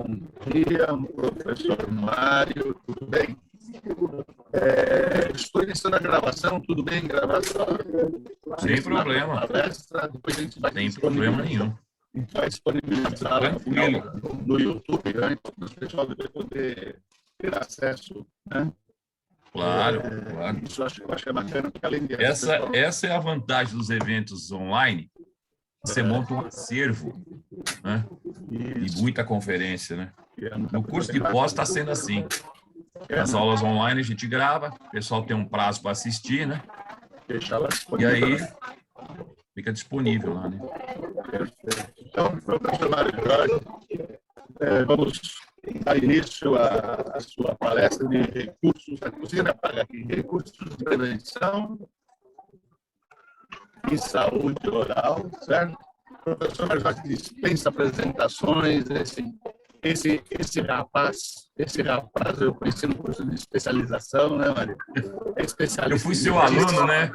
Bom dia, professor Mário, tudo bem? Estou iniciando a gravação, tudo bem? Gravação? Sem problema. Palestra, depois a gente vai Sem problema nenhum. A gente vai disponibilizar no YouTube, né? Então, o pessoal vai poder ter acesso, né? Claro, claro. Isso eu acho que é bacana, porque além disso... Essa é a vantagem dos eventos online. Você monta um acervo, né? E muita conferência, né? No curso de pós está sendo assim. As aulas online a gente grava, o pessoal tem um prazo para assistir, né? E aí fica disponível lá, né? Então, professor Mário Jorge, vamos dar início à sua palestra de recursos, você vai pagar aqui, recursos de prevenção e saúde oral, certo? O professor Mário Jorge dispensa apresentações, esse rapaz eu conheci no curso de especialização, né, Mário? Eu fui seu aluno, né?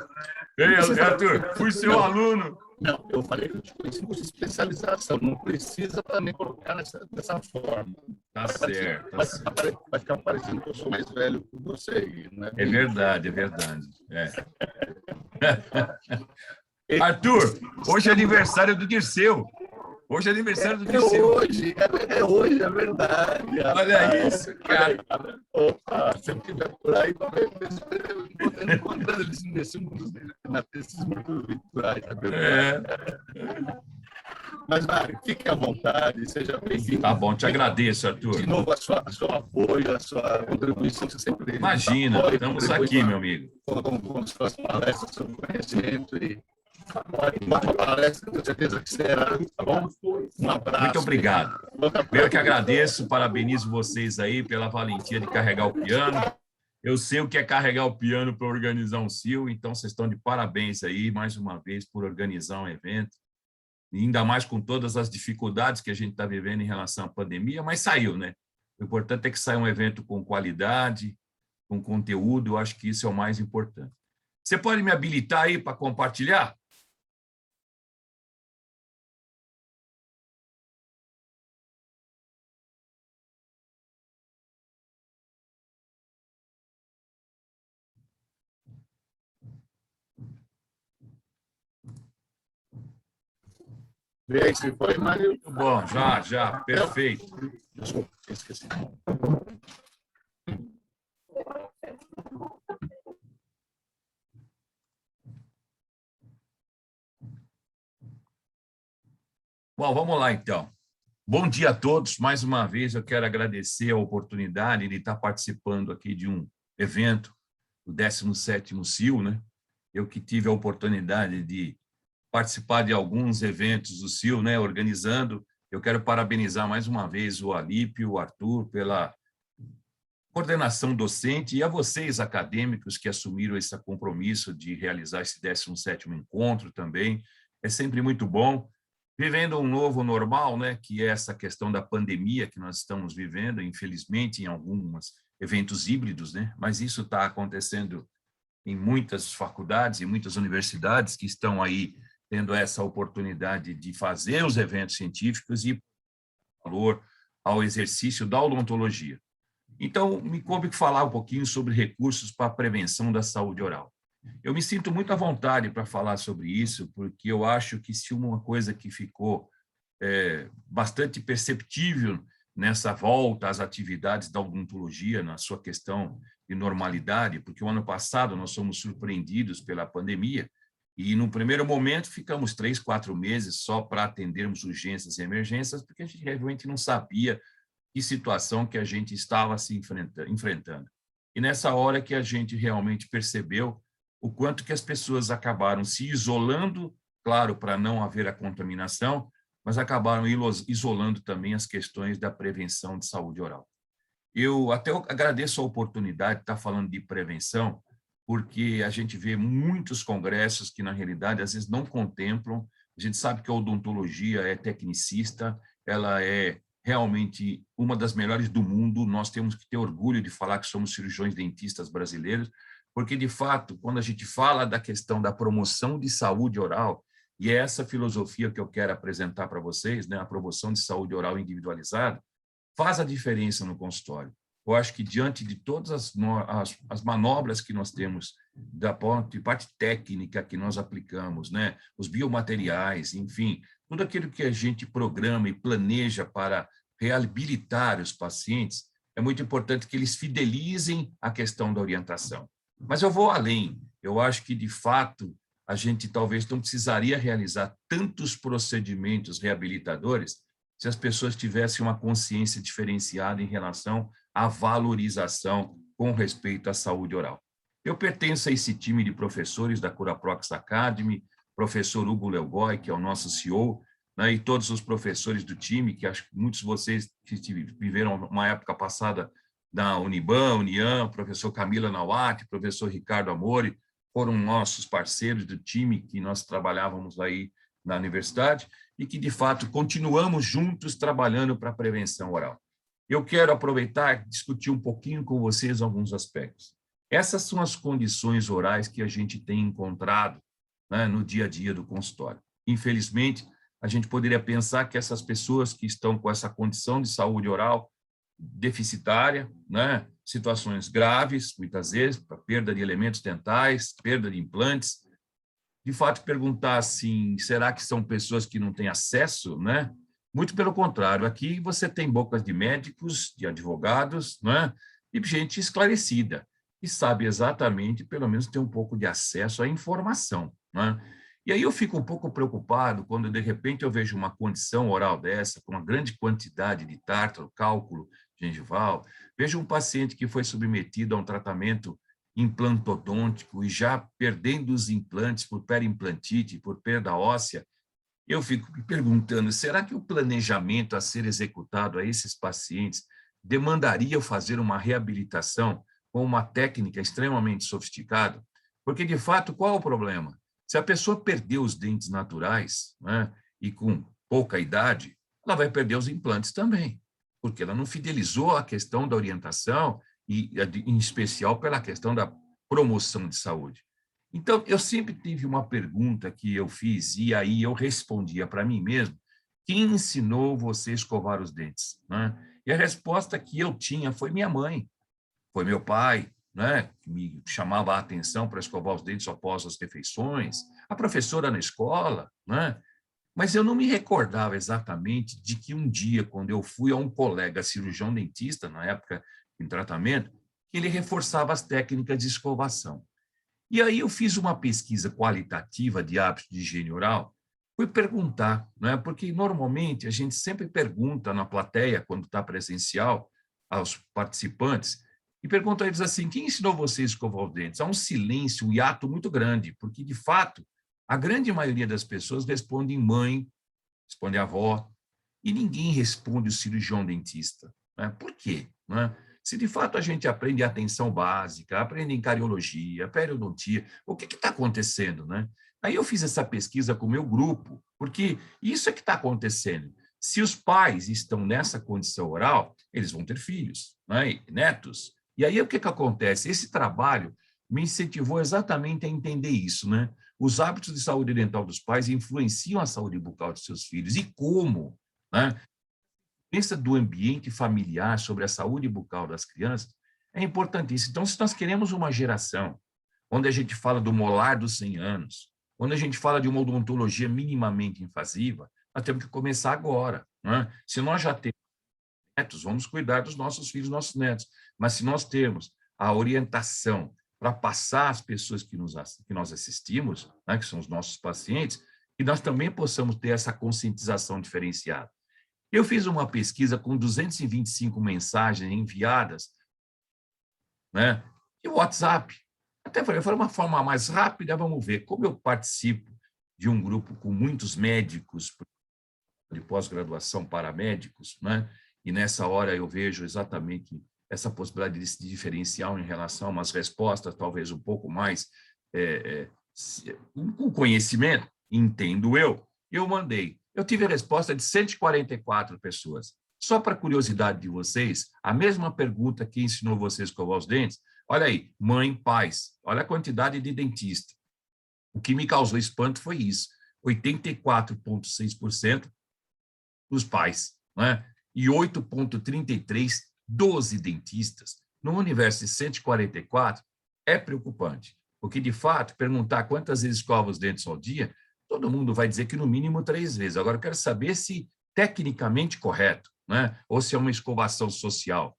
Ei, Arthur, fui seu aluno. Não, eu falei que eu te conheci no curso de especialização, não precisa também colocar dessa forma. Tá certo. Vai ficar parecendo que eu sou mais velho que você, né? É verdade, é verdade. Arthur, hoje é aniversário do Dirceu. Hoje é aniversário do Dirceu. É hoje, é verdade. Olha isso, cara. Opa, se eu estiver por aí, encontrando eles nesses mundos virtuais. Mas, Mário, fique à vontade, seja bem-vindo. Tá bom, te agradeço, Arthur. De novo, seu apoio, a sua contribuição, você sempre... Imagina, estamos aqui, meu amigo. Com suas palestras, seu conhecimento e... Uma palestra, tenho certeza que será, tá bom? Um abraço. Muito obrigado. Eu que agradeço, parabenizo vocês aí pela valentia de carregar o piano. Eu sei o que é carregar o piano para organizar um CIO, então vocês estão de parabéns aí, mais uma vez, por organizar um evento. E ainda mais com todas as dificuldades que a gente está vivendo em relação à pandemia, mas saiu, né? O importante é que saia um evento com qualidade, com conteúdo, eu acho que isso é o mais importante. Você pode me habilitar aí para compartilhar? Vê aí se foi, Mário. Muito bom, já, perfeito. Desculpa, esqueci. Bom, vamos lá, então. Bom dia a todos. Mais uma vez, eu quero agradecer a oportunidade de estar participando aqui de um evento, o 17º CIO, né? Eu que tive a oportunidade de participar de alguns eventos do CIO, né, organizando. Eu quero parabenizar mais uma vez o Alípio, o Arthur, pela coordenação docente e a vocês, acadêmicos, que assumiram esse compromisso de realizar esse 17º encontro também. É sempre muito bom. Vivendo um novo normal, né, que é essa questão da pandemia que nós estamos vivendo, infelizmente, em alguns eventos híbridos, né, mas isso está acontecendo em muitas faculdades e muitas universidades que estão aí tendo essa oportunidade de fazer os eventos científicos e valor ao exercício da odontologia. Então, me coube falar um pouquinho sobre recursos para a prevenção da saúde oral. Eu me sinto muito à vontade para falar sobre isso, porque eu acho que se uma coisa que ficou bastante perceptível nessa volta às atividades da odontologia, na sua questão de normalidade, porque o ano passado nós fomos surpreendidos pela pandemia, e, no primeiro momento, ficamos 3, 4 meses só para atendermos urgências e emergências, porque a gente realmente não sabia que situação que a gente estava se enfrentando. E nessa hora que a gente realmente percebeu o quanto que as pessoas acabaram se isolando, claro, para não haver a contaminação, mas acabaram isolando também as questões da prevenção de saúde oral. Eu até agradeço a oportunidade de estar falando de prevenção, porque a gente vê muitos congressos que, na realidade, às vezes não contemplam. A gente sabe que a odontologia é tecnicista, ela é realmente uma das melhores do mundo. Nós temos que ter orgulho de falar que somos cirurgiões dentistas brasileiros, porque, de fato, quando a gente fala da questão da promoção de saúde oral, e é essa filosofia que eu quero apresentar para vocês, né, a promoção de saúde oral individualizada, faz a diferença no consultório. Eu acho que, diante de todas as manobras que nós temos, da parte técnica que nós aplicamos, né? Os biomateriais, enfim, tudo aquilo que a gente programa e planeja para reabilitar os pacientes, é muito importante que eles fidelizem a questão da orientação. Mas eu vou além. Eu acho que, de fato, a gente talvez não precisaria realizar tantos procedimentos reabilitadores se as pessoas tivessem uma consciência diferenciada em relação à valorização com respeito à saúde oral. Eu pertenço a esse time de professores da Curaprox Academy, professor Hugo Leogói, que é o nosso CEO, né, e todos os professores do time, que acho que muitos de vocês que viveram uma época passada da Uniban, Uniam, professor Camila Nawati, professor Ricardo Amori, foram nossos parceiros do time que nós trabalhávamos aí na universidade e que, de fato, continuamos juntos trabalhando para a prevenção oral. Eu quero aproveitar e discutir um pouquinho com vocês alguns aspectos. Essas são as condições orais que a gente tem encontrado, né, no dia a dia do consultório. Infelizmente, a gente poderia pensar que essas pessoas que estão com essa condição de saúde oral deficitária, né, situações graves, muitas vezes, perda de elementos dentais, perda de implantes, de fato perguntar assim, será que são pessoas que não têm acesso, né? Muito pelo contrário, aqui você tem bocas de médicos, de advogados, né? E gente esclarecida, que sabe exatamente, pelo menos ter um pouco de acesso à informação, né? E aí eu fico um pouco preocupado quando, de repente, eu vejo uma condição oral dessa, com uma grande quantidade de tártaro, cálculo gengival, vejo um paciente que foi submetido a um tratamento implantodôntico e já perdendo os implantes por periimplantite, por perda óssea, eu fico me perguntando, será que o planejamento a ser executado a esses pacientes demandaria fazer uma reabilitação com uma técnica extremamente sofisticada? Porque, de fato, qual é o problema? Se a pessoa perdeu os dentes naturais, né, e com pouca idade, ela vai perder os implantes também, porque ela não fidelizou a questão da orientação e, em especial, pela questão da promoção de saúde. Então, eu sempre tive uma pergunta que eu fiz, e aí eu respondia para mim mesmo, quem ensinou você a escovar os dentes? Né? E a resposta que eu tinha foi minha mãe, foi meu pai, né, que me chamava a atenção para escovar os dentes após as refeições, a professora na escola, né? Mas eu não me recordava exatamente de que um dia, quando eu fui a um colega cirurgião dentista, na época em tratamento, que ele reforçava as técnicas de escovação. E aí eu fiz uma pesquisa qualitativa de hábitos de higiene oral, fui perguntar, né? Porque normalmente a gente sempre pergunta na plateia, quando está presencial, aos participantes, e pergunta a eles assim, quem ensinou você a escovar os dentes? Há um silêncio, um hiato muito grande, porque, de fato, a grande maioria das pessoas responde mãe, responde avó, e ninguém responde o cirurgião dentista. Né? Por quê? Né? Se de fato a gente aprende atenção básica, aprende em cariologia, periodontia, o que está acontecendo? Né? Aí eu fiz essa pesquisa com o meu grupo, porque isso é que está acontecendo. Se os pais estão nessa condição oral, eles vão ter filhos, né? E netos. E aí o que acontece? Esse trabalho me incentivou exatamente a entender isso, né? Os hábitos de saúde dental dos pais influenciam a saúde bucal de seus filhos. E como? Né? Pensa do ambiente familiar sobre a saúde bucal das crianças é importantíssimo. Então, se nós queremos uma geração onde a gente fala do molar dos 100 anos, onde a gente fala de uma odontologia minimamente invasiva, nós temos que começar agora. Né? Se nós já temos netos, vamos cuidar dos nossos filhos, nossos netos. Mas se nós temos a orientação para passar às pessoas que nós assistimos, né, que são os nossos pacientes, que nós também possamos ter essa conscientização diferenciada. Eu fiz uma pesquisa com 225 mensagens enviadas, né, e o WhatsApp. Até falei, uma forma mais rápida, vamos ver. Como eu participo de um grupo com muitos médicos de pós-graduação para médicos, né, e nessa hora eu vejo exatamente essa possibilidade de se diferenciar em relação a umas respostas talvez um pouco mais com conhecimento, entendo eu mandei. Eu tive a resposta de 144 pessoas. Só para curiosidade de vocês, a mesma pergunta que ensinou vocês a escovar os dentes, olha aí, mãe, pais, olha a quantidade de dentista. O que me causou espanto foi isso, 84,6% dos pais, né? e 8,33 12 dentistas. No universo de 144, é preocupante, porque, de fato, perguntar quantas vezes escova os dentes ao dia, todo mundo vai dizer que no mínimo 3 vezes. Agora, eu quero saber se tecnicamente correto, né? Ou se é uma escovação social.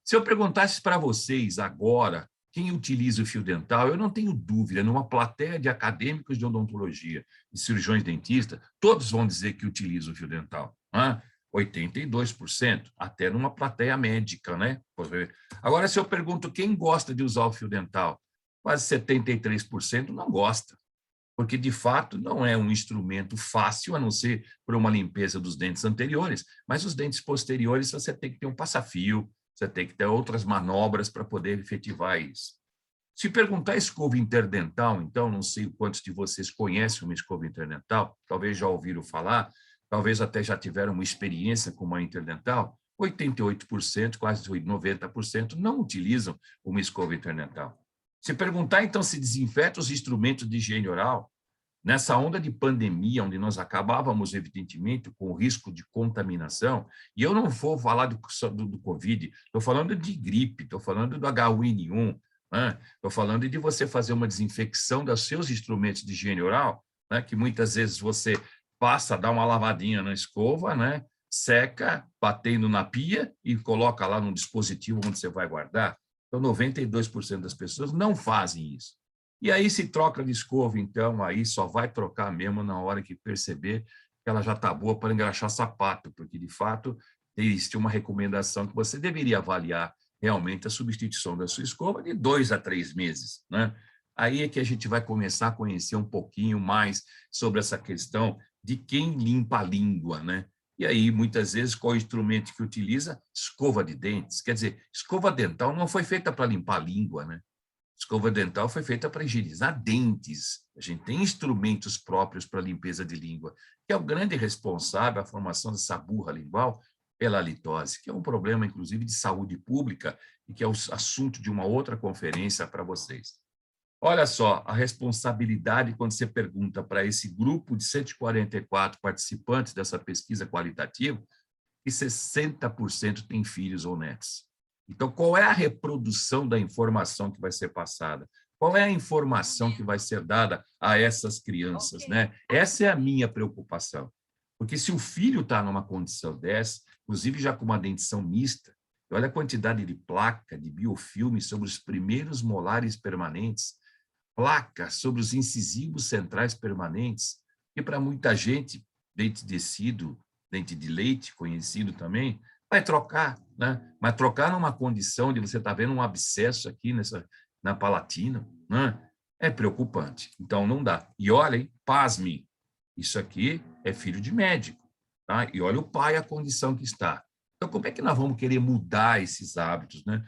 Se eu perguntasse para vocês agora quem utiliza o fio dental, eu não tenho dúvida, numa plateia de acadêmicos de odontologia e cirurgiões dentistas, todos vão dizer que utilizam o fio dental. Né? 82%, até numa plateia médica, né? Agora, se eu pergunto quem gosta de usar o fio dental, quase 73% não gosta, porque, de fato, não é um instrumento fácil, a não ser por uma limpeza dos dentes anteriores, mas os dentes posteriores você tem que ter um passa-fio, você tem que ter outras manobras para poder efetivar isso. Se perguntar escova interdental, então, não sei quantos de vocês conhecem uma escova interdental, talvez já ouviram falar, talvez até já tiveram uma experiência com uma interdental, 88%, quase 90% não utilizam uma escova interdental. Se perguntar, então, se desinfeta os instrumentos de higiene oral, nessa onda de pandemia, onde nós acabávamos, evidentemente, com o risco de contaminação, e eu não vou falar do Covid, estou falando de gripe, estou falando do H1N1, né? Estou falando de você fazer uma desinfecção dos seus instrumentos de higiene oral, né? Que muitas vezes você passa, dá uma lavadinha na escova, né? Seca, batendo na pia e coloca lá num dispositivo onde você vai guardar. Então, 92% das pessoas não fazem isso. E aí se troca de escova, então, aí só vai trocar mesmo na hora que perceber que ela já está boa para engraxar sapato, porque, de fato, existe uma recomendação que você deveria avaliar realmente a substituição da sua escova de 2 a 3 meses, né? Aí é que a gente vai começar a conhecer um pouquinho mais sobre essa questão de quem limpa a língua, né? E aí, muitas vezes, qual é o instrumento que utiliza? Escova de dentes. Quer dizer, escova dental não foi feita para limpar a língua, né? Escova dental foi feita para higienizar dentes. A gente tem instrumentos próprios para limpeza de língua, que é o grande responsável à formação dessa burra lingual pela halitose, que é um problema, inclusive, de saúde pública e que é o assunto de uma outra conferência para vocês. Olha só, a responsabilidade quando você pergunta para esse grupo de 144 participantes dessa pesquisa qualitativa, que 60% têm filhos ou netos. Então, qual é a reprodução da informação que vai ser passada? Qual é a informação que vai ser dada a essas crianças, né? Essa é a minha preocupação. Porque se o filho está numa condição dessa, inclusive já com uma dentição mista, olha a quantidade de placa, de biofilme sobre os primeiros molares permanentes, placa sobre os incisivos centrais permanentes, que para muita gente, dente descido, dente de leite, conhecido também, vai trocar, né? Mas trocar numa condição de você estar vendo um abscesso aqui na palatina, né? É preocupante. Então, não dá. E olhem, pasmem, isso aqui é filho de médico, tá? E olha o pai, a condição que está. Então, como é que nós vamos querer mudar esses hábitos, né?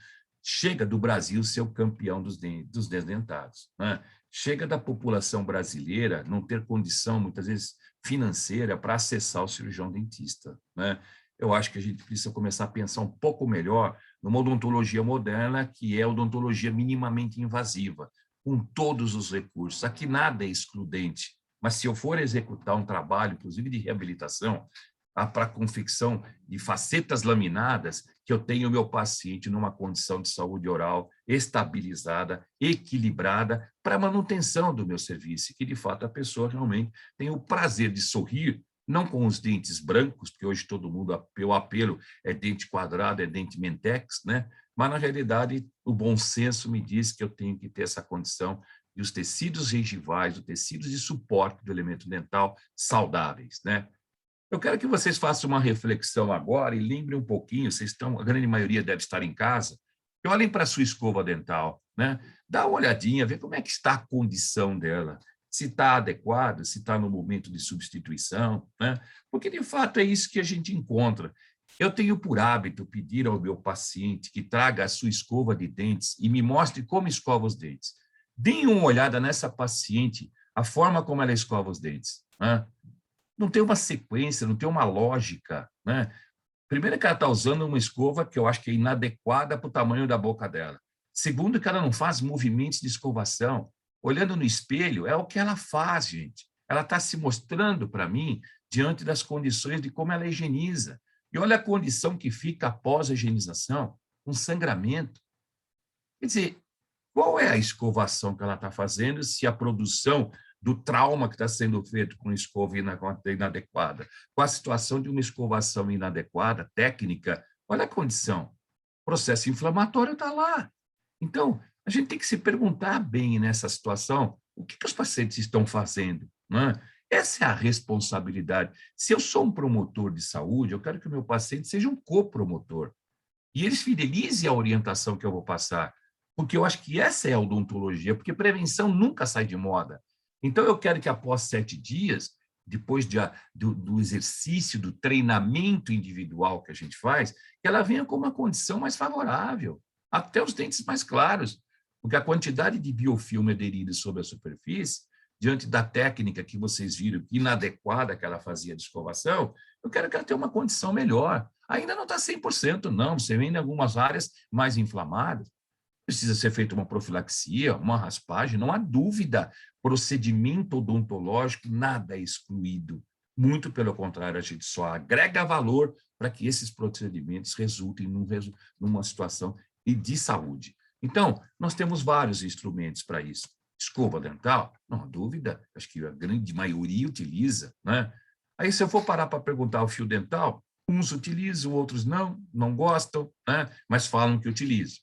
Chega do Brasil ser o campeão dos desdentados, né? Chega da população brasileira não ter condição, muitas vezes, financeira para acessar o cirurgião dentista, né? Eu acho que a gente precisa começar a pensar um pouco melhor numa odontologia moderna, que é a odontologia minimamente invasiva, com todos os recursos. Aqui nada é excludente, mas se eu for executar um trabalho, inclusive de reabilitação, para a confecção de facetas laminadas, que eu tenho o meu paciente numa condição de saúde oral estabilizada, equilibrada, para a manutenção do meu serviço, e que, de fato, a pessoa realmente tem o prazer de sorrir, não com os dentes brancos, porque hoje todo mundo, o apelo é dente quadrado, é dente mentex, né? Mas, na realidade, o bom senso me diz que eu tenho que ter essa condição de os tecidos gengivais, os tecidos de suporte do elemento dental saudáveis, né? Eu quero que vocês façam uma reflexão agora e lembrem um pouquinho, vocês estão, a grande maioria deve estar em casa, e olhem para a sua escova dental, né? Dá uma olhadinha, vê como é que está a condição dela, se está adequado, se está no momento de substituição, né? Porque, de fato, é isso que a gente encontra. Eu tenho por hábito pedir ao meu paciente que traga a sua escova de dentes e me mostre como escova os dentes. Deem uma olhada nessa paciente, a forma como ela escova os dentes, né? Não tem uma sequência, não tem uma lógica, né? Primeiro que ela está usando uma escova que eu acho que é inadequada para o tamanho da boca dela. Segundo que ela não faz movimentos de escovação. Olhando no espelho, é o que ela faz, gente. Ela está se mostrando para mim diante das condições de como ela higieniza. E olha a condição que fica após a higienização, um sangramento. Quer dizer, qual é a escovação que ela está fazendo se a produção do trauma que está sendo feito com escova inadequada, com a situação de uma escovação inadequada, técnica, olha a condição. O processo inflamatório está lá. Então, a gente tem que se perguntar bem nessa situação, o que os pacientes estão fazendo, né? Essa é a responsabilidade. Se eu sou um promotor de saúde, eu quero que o meu paciente seja um copromotor. E eles fidelizem a orientação que eu vou passar, porque eu acho que essa é a odontologia, porque prevenção nunca sai de moda. Então, eu quero que após 7 dias, depois do exercício, do treinamento individual que a gente faz, que ela venha com uma condição mais favorável, até os dentes mais claros, porque a quantidade de biofilme aderido sobre a superfície, diante da técnica que vocês viram, inadequada que ela fazia de escovação, eu quero que ela tenha uma condição melhor. Ainda não está 100%, não, você vê em algumas áreas mais inflamadas, precisa ser feita uma profilaxia, uma raspagem, não há dúvida. Procedimento odontológico, nada é excluído. Muito pelo contrário, a gente só agrega valor para que esses procedimentos resultem numa situação de saúde. Então, nós temos vários instrumentos para isso. Escova dental, não há dúvida, acho que a grande maioria utiliza, né? Aí, se eu for parar para perguntar o fio dental, uns utilizam, outros não gostam, né? Mas falam que utilizam.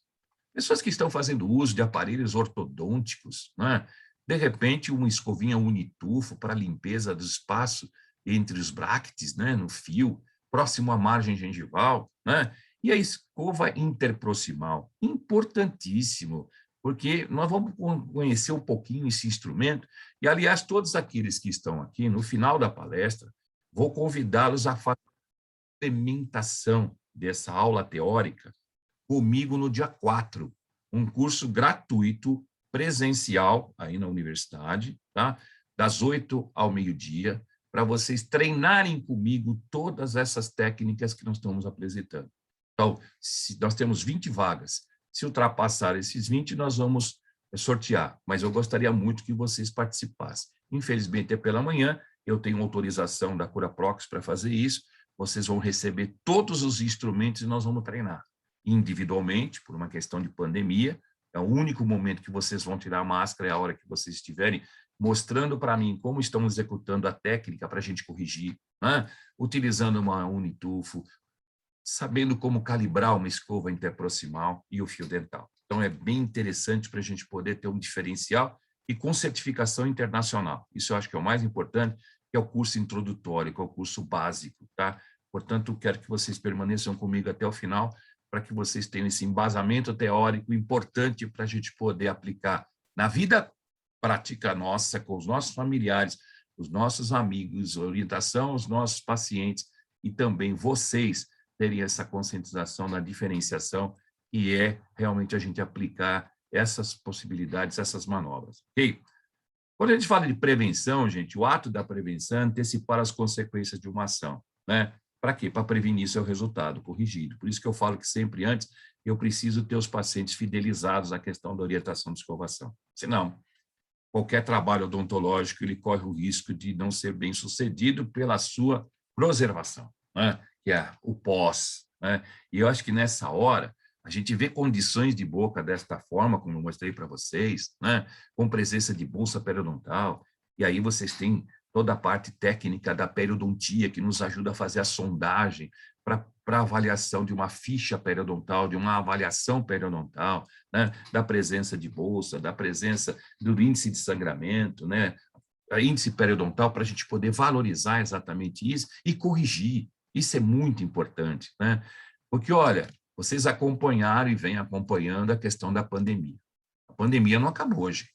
Pessoas que estão fazendo uso de aparelhos ortodônticos, né? De repente, uma escovinha unitufo para limpeza do espaço entre os bractes, né? No fio, próximo à margem gengival, né? E a escova interproximal, importantíssimo, porque nós vamos conhecer um pouquinho esse instrumento, e, aliás, todos aqueles que estão aqui, no final da palestra, vou convidá-los a fazer a implementação dessa aula teórica comigo no dia 4, um curso gratuito, presencial, aí na universidade, tá? Das 8 ao meio-dia, para vocês treinarem comigo todas essas técnicas que nós estamos apresentando. Então, nós temos 20 vagas. Se ultrapassar esses 20, nós vamos sortear, mas eu gostaria muito que vocês participassem. Infelizmente, é pela manhã, eu tenho autorização da CuraProx para fazer isso, vocês vão receber todos os instrumentos e nós vamos treinar individualmente, por uma questão de pandemia. É o único momento que vocês vão tirar a máscara, é a hora que vocês estiverem mostrando para mim como estão executando a técnica para a gente corrigir, né? Utilizando uma unitufo, sabendo como calibrar uma escova interproximal e o fio dental. Então, é bem interessante para a gente poder ter um diferencial e com certificação internacional. Isso eu acho que é o mais importante, que é o curso introdutório, que é o curso básico, tá? Portanto, quero que vocês permaneçam comigo até o final, para que vocês tenham esse embasamento teórico importante para a gente poder aplicar na vida prática nossa, com os nossos familiares, os nossos amigos, orientação aos nossos pacientes e também vocês terem essa conscientização na diferenciação, que é realmente a gente aplicar essas possibilidades, essas manobras, ok? Quando a gente fala de prevenção, gente, o ato da prevenção é antecipar as consequências de uma ação, né? Para quê? Para prevenir seu resultado corrigido. Por isso que eu falo que sempre antes eu preciso ter os pacientes fidelizados à questão da orientação de escovação. Senão, qualquer trabalho odontológico ele corre o risco de não ser bem sucedido pela sua preservação, né? Que é o pós, né? E eu acho que nessa hora a gente vê condições de boca desta forma, como eu mostrei para vocês, né? Com presença de bolsa periodontal, e aí vocês têm toda a parte técnica da periodontia, que nos ajuda a fazer a sondagem para avaliação de uma ficha periodontal, de uma avaliação periodontal, né? Da presença de bolsa, da presença do índice de sangramento, né? Índice periodontal, para a gente poder valorizar exatamente isso e corrigir. Isso é muito importante, né? Porque, olha, vocês acompanharam e vêm acompanhando a questão da pandemia. A pandemia não acabou, gente.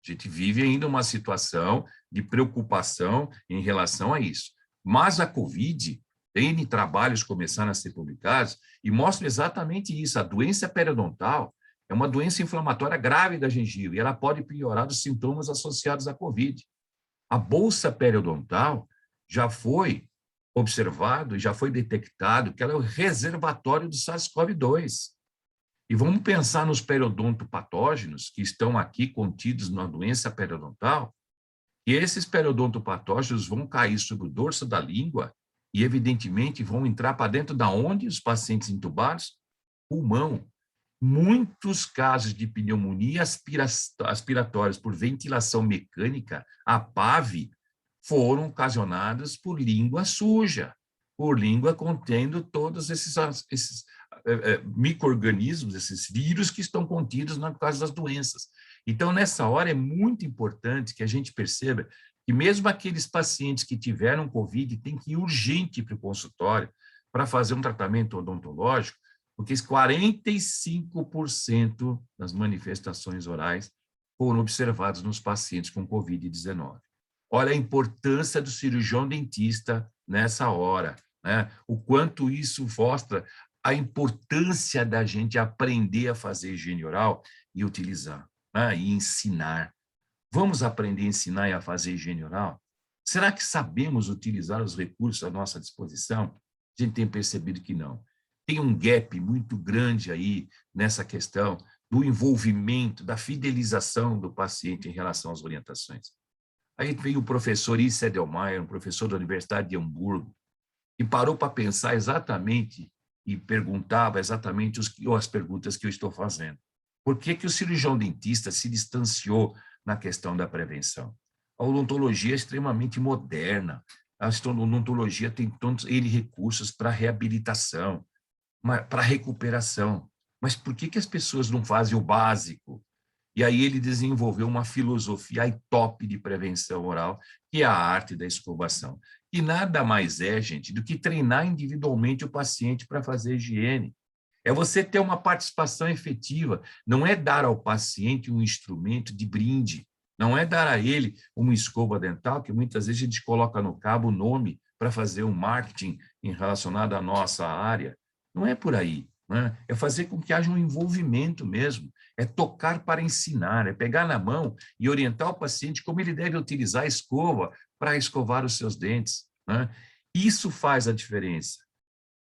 A gente vive ainda uma situação de preocupação em relação a isso. Mas a Covid, tem trabalhos começaram a ser publicados e mostram exatamente isso. A doença periodontal é uma doença inflamatória grave da gengiva e ela pode piorar os sintomas associados à Covid. A bolsa periodontal já foi observado, já foi detectado que ela é o reservatório do SARS-CoV-2. E vamos pensar nos periodontopatógenos que estão aqui contidos na doença periodontal, e esses periodontopatógenos vão cair sobre o dorso da língua e, evidentemente, vão entrar para dentro da onde os pacientes entubados? Pulmão. Muitos casos de pneumonia aspiratórias por ventilação mecânica, a PAV, foram ocasionados por língua suja, por língua contendo todos esses micro-organismos, esses vírus que estão contidos na causa das doenças. Então, nessa hora, é muito importante que a gente perceba que mesmo aqueles pacientes que tiveram Covid têm que ir urgente para o consultório para fazer um tratamento odontológico, porque 45% das manifestações orais foram observadas nos pacientes com Covid-19. Olha a importância do cirurgião dentista nessa hora, né? O quanto isso mostra a importância da gente aprender a fazer higiene oral e utilizar, né? E ensinar. Vamos aprender a ensinar e a fazer higiene oral? Será que sabemos utilizar os recursos à nossa disposição? A gente tem percebido que não. Tem um gap muito grande aí nessa questão do envolvimento, da fidelização do paciente em relação às orientações. Aí veio o professor Issa Edelmeier, um professor da Universidade de Hamburgo, e parou para pensar exatamente e perguntava exatamente as perguntas que eu estou fazendo. Por que que o cirurgião dentista se distanciou na questão da prevenção? A odontologia é extremamente moderna, a odontologia tem todos recursos para reabilitação, para recuperação. Mas por que que as pessoas não fazem o básico? E aí ele desenvolveu uma filosofia top de prevenção oral, que é a arte da escovação. E nada mais é, gente, do que treinar individualmente o paciente para fazer higiene. É você ter uma participação efetiva, não é dar ao paciente um instrumento de brinde, não é dar a ele uma escova dental, que muitas vezes a gente coloca no cabo o nome para fazer um marketing relacionado à nossa área. Não é por aí, né? É fazer com que haja um envolvimento mesmo, é tocar para ensinar, é pegar na mão e orientar o paciente como ele deve utilizar a escova para escovar os seus dentes, né? Isso faz a diferença.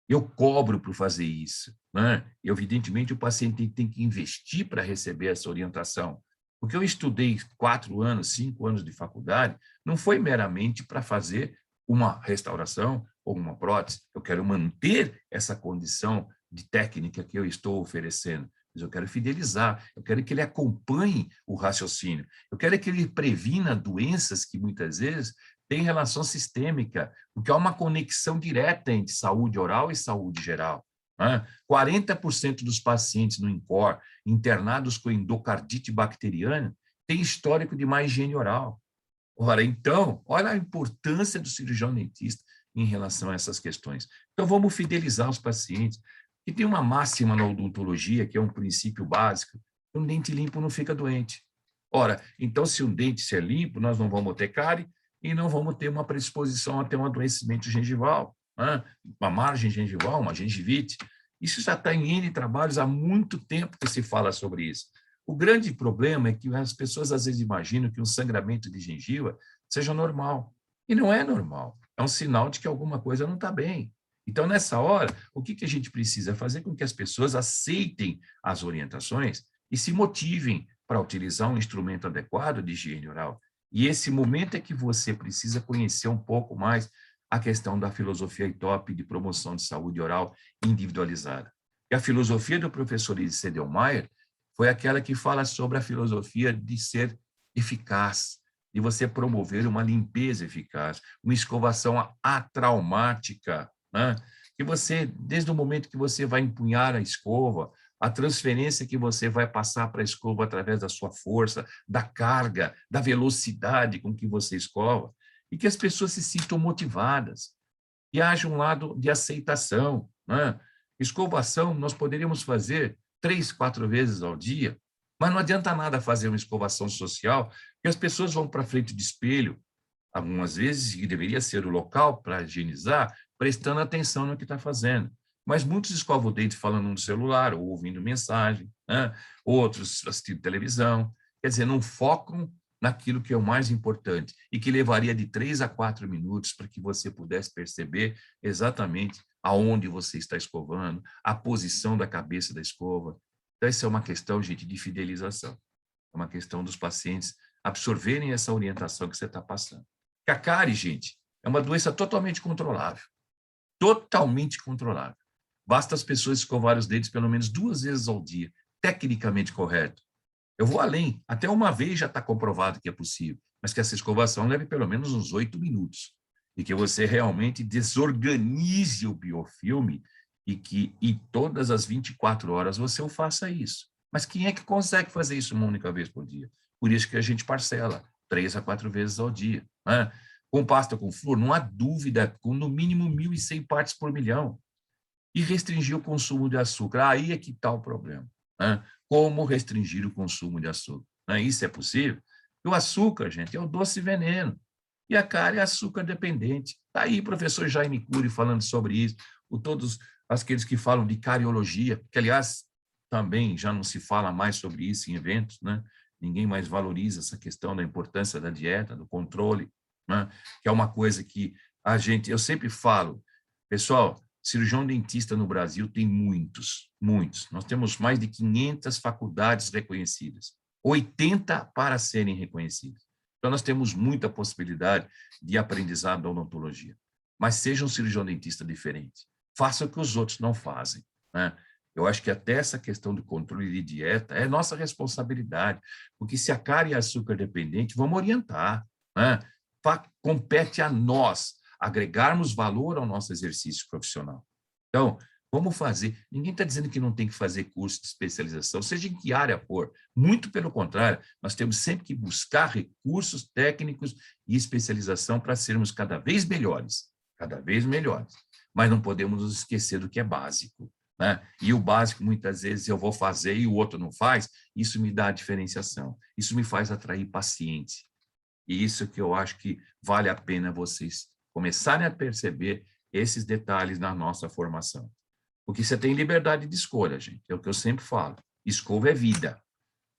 Eu cobro por fazer isso, né? E, evidentemente, o paciente tem que investir para receber essa orientação. Porque eu estudei 4 anos, 5 anos de faculdade, não foi meramente para fazer uma restauração ou uma prótese. Eu quero manter essa condição de técnica que eu estou oferecendo, mas eu quero fidelizar, eu quero que ele acompanhe o raciocínio, eu quero que ele previna doenças que muitas vezes têm relação sistêmica, porque há uma conexão direta entre saúde oral e saúde geral. 40% dos pacientes no INCOR internados com endocardite bacteriana têm histórico de má higiene oral. Ora, então, olha a importância do cirurgião dentista em relação a essas questões. Então, vamos fidelizar os pacientes. E tem uma máxima na odontologia, que é um princípio básico: um dente limpo não fica doente. Ora, então, se um dente ser limpo, nós não vamos ter cárie e não vamos ter uma predisposição a ter um adoecimento gengival, uma margem gengival, uma gengivite. Isso já está em N trabalhos, há muito tempo que se fala sobre isso. O grande problema é que as pessoas às vezes imaginam que um sangramento de gengiva seja normal. E não é normal. É um sinal de que alguma coisa não está bem. Então, nessa hora, o que a gente precisa fazer com que as pessoas aceitem as orientações e se motivem para utilizar um instrumento adequado de higiene oral. E esse momento é que você precisa conhecer um pouco mais a questão da filosofia ITOP de promoção de saúde oral individualizada. E a filosofia do professor Issa Edelmeier foi aquela que fala sobre a filosofia de ser eficaz, de você promover uma limpeza eficaz, uma escovação atraumática, né? Que você, desde o momento que você vai empunhar a escova, a transferência que você vai passar para a escova através da sua força, da carga, da velocidade com que você escova, e que as pessoas se sintam motivadas, e haja um lado de aceitação, né? Escovação nós poderíamos fazer 3, 4 vezes ao dia, mas não adianta nada fazer uma escovação social, porque as pessoas vão para frente de espelho, algumas vezes, que deveria ser o local para higienizar, prestando atenção no que está fazendo. Mas muitos escovam o dente falando no celular, ou ouvindo mensagem, né? Outros assistindo televisão. Quer dizer, não focam naquilo que é o mais importante e que levaria de 3 a 4 minutos para que você pudesse perceber exatamente aonde você está escovando, a posição da cabeça da escova. Então, essa é uma questão, gente, de fidelização. É uma questão dos pacientes absorverem essa orientação que você está passando. Porque a cárie, gente, é uma doença totalmente controlável. totalmente controlável. Basta as pessoas escovarem os dentes pelo menos 2 vezes ao dia, tecnicamente correto. Eu vou além, até uma vez já está comprovado que é possível, mas que essa escovação leve pelo menos uns 8 minutos, e que você realmente desorganize o biofilme e que em todas as 24 horas você o faça isso. Mas quem é que consegue fazer isso uma única vez por dia? Por isso que a gente parcela 3 a 4 vezes ao dia. Né? Com pasta com flúor, não há dúvida, com no mínimo 1.100 partes por milhão. E restringir o consumo de açúcar. Aí é que está o problema. Né? Como restringir o consumo de açúcar? Né? Isso é possível? E o açúcar, gente, é o doce veneno. E a cárie é açúcar dependente. Está aí o professor Jaime Cury falando sobre isso, todos aqueles que falam de cariologia, que, aliás, também já não se fala mais sobre isso em eventos, né? Ninguém mais valoriza essa questão da importância da dieta, do controle, né? Que é uma coisa que eu sempre falo, pessoal, cirurgião dentista no Brasil tem muitos. Nós temos mais de 500 faculdades reconhecidas, 80 para serem reconhecidas. Então, nós temos muita possibilidade de aprendizado da odontologia. Mas seja um cirurgião dentista diferente. Faça o que os outros não fazem. Né? Eu acho que até essa questão do controle de dieta é nossa responsabilidade, porque se a cárie é açúcar dependente, vamos orientar. Né? Compete a nós agregarmos valor ao nosso exercício profissional. Então, vamos fazer. Ninguém está dizendo que não tem que fazer curso de especialização, seja em que área for. Muito pelo contrário, nós temos sempre que buscar recursos técnicos e especialização para sermos cada vez melhores. Mas não podemos nos esquecer do que é básico. Né? E o básico, muitas vezes, eu vou fazer e o outro não faz, isso me dá a diferenciação. Isso me faz atrair paciente. E isso que eu acho que vale a pena vocês começarem a perceber esses detalhes na nossa formação. Porque você tem liberdade de escolha, gente. É o que eu sempre falo. Escova é vida.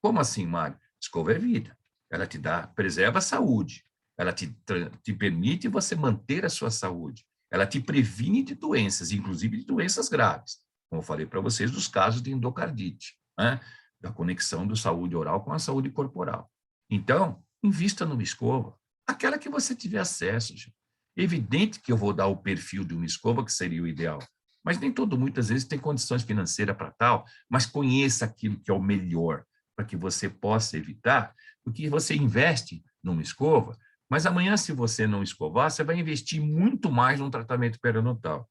Como assim, Mário? Escova é vida. Ela te preserva a saúde. Ela te permite você manter a sua saúde. Ela te previne de doenças, inclusive de doenças graves. Como eu falei para vocês, dos casos de endocardite, né? Da conexão da saúde oral com a saúde corporal. Então, invista numa escova, aquela que você tiver acesso, gente. Evidente que eu vou dar o perfil de uma escova, que seria o ideal, mas nem todo, muitas vezes, tem condições financeiras para tal, mas conheça aquilo que é o melhor, para que você possa evitar, porque você investe numa escova, mas amanhã, se você não escovar, você vai investir muito mais num tratamento periodontal.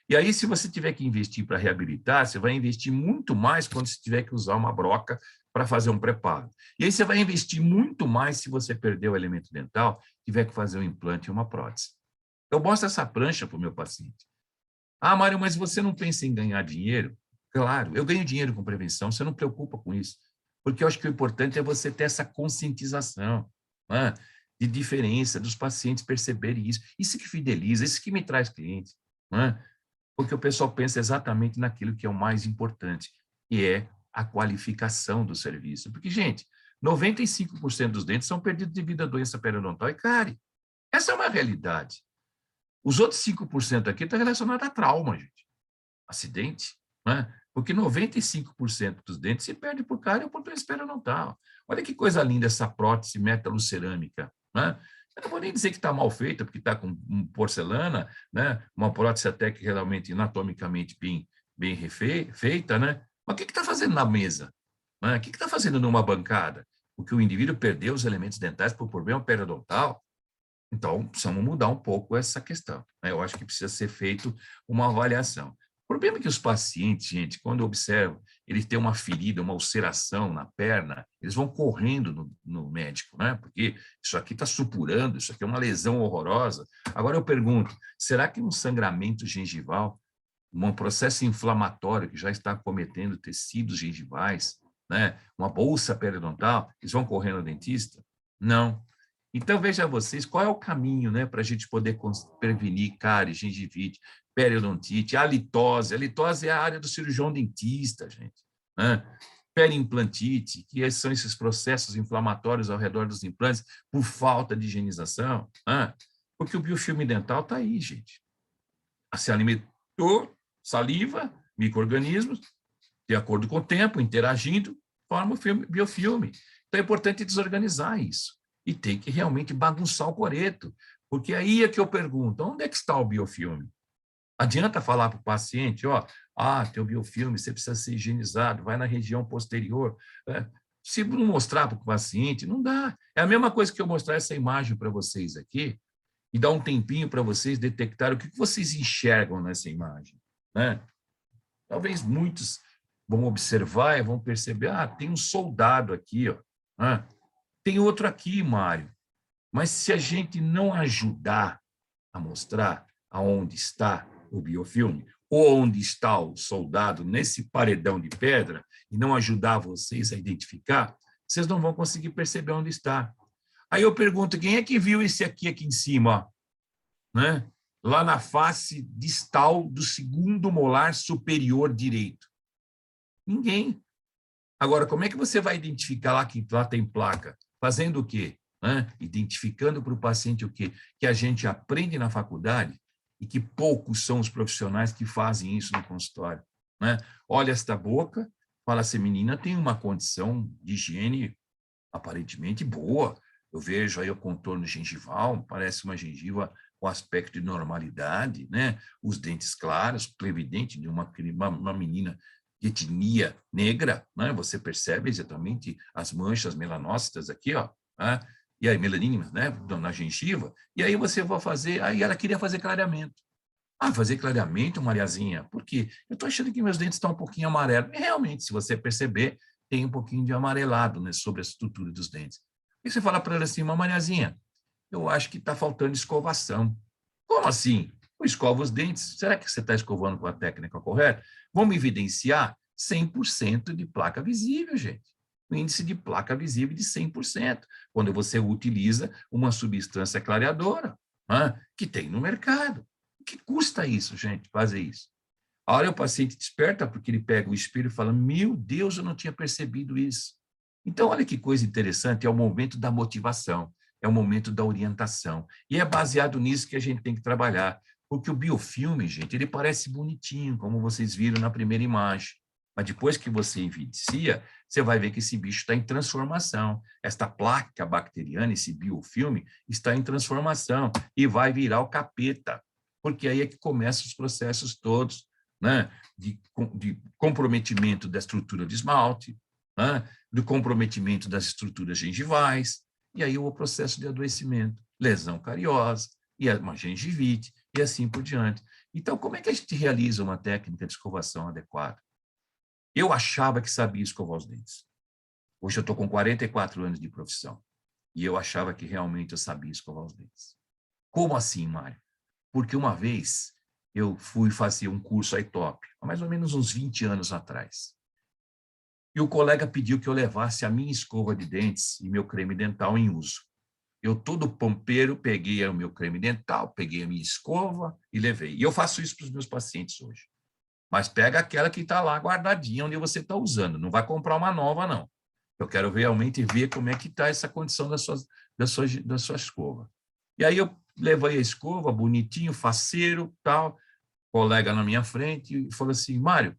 E aí, se você tiver que investir para reabilitar, você vai investir muito mais quando você tiver que usar uma broca para fazer um preparo. E aí você vai investir muito mais se você perder o elemento dental, tiver que fazer um implante e uma prótese. Eu mostro essa prancha para o meu paciente. Ah, Mário, mas você não pensa em ganhar dinheiro? Claro, eu ganho dinheiro com prevenção, você não preocupa com isso. Porque eu acho que o importante é você ter essa conscientização, né, de diferença, dos pacientes perceberem isso. Isso que fideliza, isso que me traz clientes. Né? Porque o pessoal pensa exatamente naquilo que é o mais importante, que é a qualificação do serviço. Porque, gente, 95% dos dentes são perdidos devido à doença periodontal e cárie. Essa é uma realidade. Os outros 5% aqui estão relacionados a trauma, gente. Acidente, né? Porque 95% dos dentes se perde por cárie ou por doença periodontal. Olha que coisa linda essa prótese metalocerâmica, né? Eu não vou nem dizer que está mal feita, porque está com porcelana, né? Uma prótese até que realmente anatomicamente bem feita, né? Mas o que está fazendo na mesa? Né? O que está fazendo numa bancada? Porque o indivíduo perdeu os elementos dentais por problema periodontal. Então, precisamos mudar um pouco essa questão. Né? Eu acho que precisa ser feito uma avaliação. O problema é que os pacientes, gente, quando observam, eles têm uma ferida, uma ulceração na perna, eles vão correndo no médico, né? Porque isso aqui está supurando, isso aqui é uma lesão horrorosa. Agora eu pergunto, será que um sangramento gengival, um processo inflamatório que já está acometendo tecidos gengivais, né? Uma bolsa periodontal, eles vão correndo ao dentista? Não. Então, veja vocês, qual é o caminho, né, para a gente poder prevenir cárie, gengivite, periodontite, halitose. A halitose é a área do cirurgião dentista, gente. Né? Periimplantite, que são esses processos inflamatórios ao redor dos implantes por falta de higienização. Né? Porque o biofilme dental está aí, gente. Se alimentou, saliva, micro-organismos, de acordo com o tempo, interagindo, forma o biofilme. Então, é importante desorganizar isso. E tem que realmente bagunçar o coreto. Porque aí é que eu pergunto, onde é que está o biofilme? Adianta falar para o paciente, ó, teu biofilme, você precisa ser higienizado, vai na região posterior. Se não mostrar para o paciente, não dá. É a mesma coisa que eu mostrar essa imagem para vocês aqui e dar um tempinho para vocês detectarem o que vocês enxergam nessa imagem, né? Talvez muitos vão observar e vão perceber, tem um soldado aqui, ó, né? Tem outro aqui, Mário. Mas se a gente não ajudar a mostrar aonde está o biofilme, ou onde está o soldado nesse paredão de pedra, e não ajudar vocês a identificar, vocês não vão conseguir perceber onde está. Aí eu pergunto, quem é que viu esse aqui em cima, ó, né? Lá na face distal do segundo molar superior direito? Ninguém. Agora, como é que você vai identificar lá que lá tem placa? Fazendo o quê? Identificando para o paciente o quê? Que a gente aprende na faculdade e que poucos são os profissionais que fazem isso no consultório, né? Olha esta boca, fala assim, menina tem uma condição de higiene aparentemente boa. Eu vejo aí o contorno gengival, parece uma gengiva com aspecto de normalidade, né? Os dentes claros, evidente de uma menina de etnia negra, né? Você percebe exatamente as manchas melanócitas aqui, ó, né? E aí, melanina, né, na gengiva, e aí você vai fazer, aí ela queria fazer clareamento. Fazer clareamento, Mariazinha, por quê? Eu estou achando que meus dentes estão um pouquinho amarelos. E realmente, se você perceber, tem um pouquinho de amarelado, né, sobre a estrutura dos dentes. E você fala para ela assim, Mariazinha, eu acho que está faltando escovação. Como assim? Eu escovo os dentes. Será que você está escovando com a técnica correta? Vamos evidenciar 100% de placa visível, gente. O índice de placa visível de 100%, quando você utiliza uma substância clareadora, que tem no mercado. O que custa isso, gente, fazer isso? A hora o paciente desperta porque ele pega o espelho e fala, meu Deus, eu não tinha percebido isso. Então, olha que coisa interessante, é o momento da motivação, é o momento da orientação. E é baseado nisso que a gente tem que trabalhar, porque o biofilme, gente, ele parece bonitinho, como vocês viram na primeira imagem. Mas depois que você evidencia, você vai ver que esse bicho está em transformação. Esta placa bacteriana, esse biofilme, está em transformação e vai virar o capeta, porque aí é que começam os processos todos, né? de comprometimento da estrutura de esmalte, né? Do comprometimento das estruturas gengivais, e aí o processo de adoecimento, lesão cariosa, e uma gengivite, e assim por diante. Então, como é que a gente realiza uma técnica de escovação adequada? Eu achava que sabia escovar os dentes. Hoje eu estou com 44 anos de profissão, e eu achava que realmente eu sabia escovar os dentes. Como assim, Mário? Porque uma vez eu fui fazer um curso iTop, há mais ou menos uns 20 anos atrás. E o colega pediu que eu levasse a minha escova de dentes e meu creme dental em uso. Eu, todo pompeiro, peguei o meu creme dental, peguei a minha escova e levei. E eu faço isso para os meus pacientes hoje. Mas pega aquela que está lá guardadinha onde você está usando. Não vai comprar uma nova, não. Eu quero realmente ver como é que está essa condição da sua escova. E aí eu levei a escova, bonitinho, faceiro, tal, colega na minha frente, e falou assim, Mário,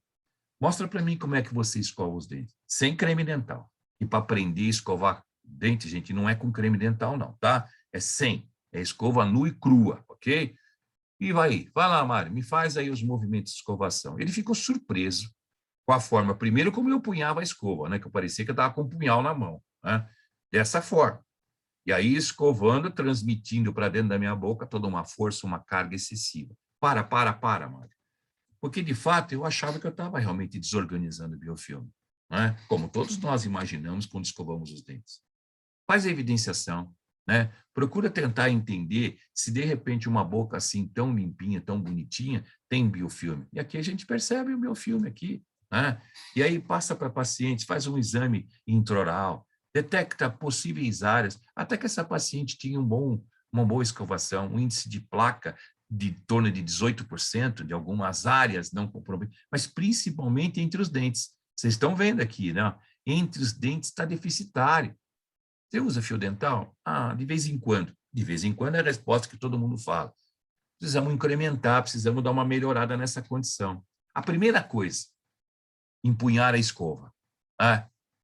mostra para mim como é que você escova os dentes, sem creme dental. E para aprender a escovar dente, gente, não é com creme dental, não, tá? É sem. É escova nua e crua, ok? E vai lá, Mário, me faz aí os movimentos de escovação. Ele ficou surpreso com a forma, primeiro, como eu punhava a escova, né? Que eu parecia que eu estava com um punhal na mão, né? Dessa forma. E aí, escovando, transmitindo para dentro da minha boca toda uma força, uma carga excessiva. Para, Mário. Porque, de fato, eu achava que eu estava realmente desorganizando o biofilme, né? Como todos nós imaginamos quando escovamos os dentes. Faz a evidenciação, né? Procura tentar entender se, de repente, uma boca assim tão limpinha, tão bonitinha, tem biofilme. E aqui a gente percebe o biofilme aqui, né? E aí passa para pacientes, faz um exame intraoral, detecta possíveis áreas, até que essa paciente tinha uma boa escovação, um índice de placa de torno de 18%, de algumas áreas não comprometidas, mas principalmente entre os dentes. Vocês estão vendo aqui, né? Entre os dentes está deficitário. Você usa fio dental? De vez em quando. De vez em quando é a resposta que todo mundo fala. Precisamos incrementar, precisamos dar uma melhorada nessa condição. A primeira coisa, empunhar a escova.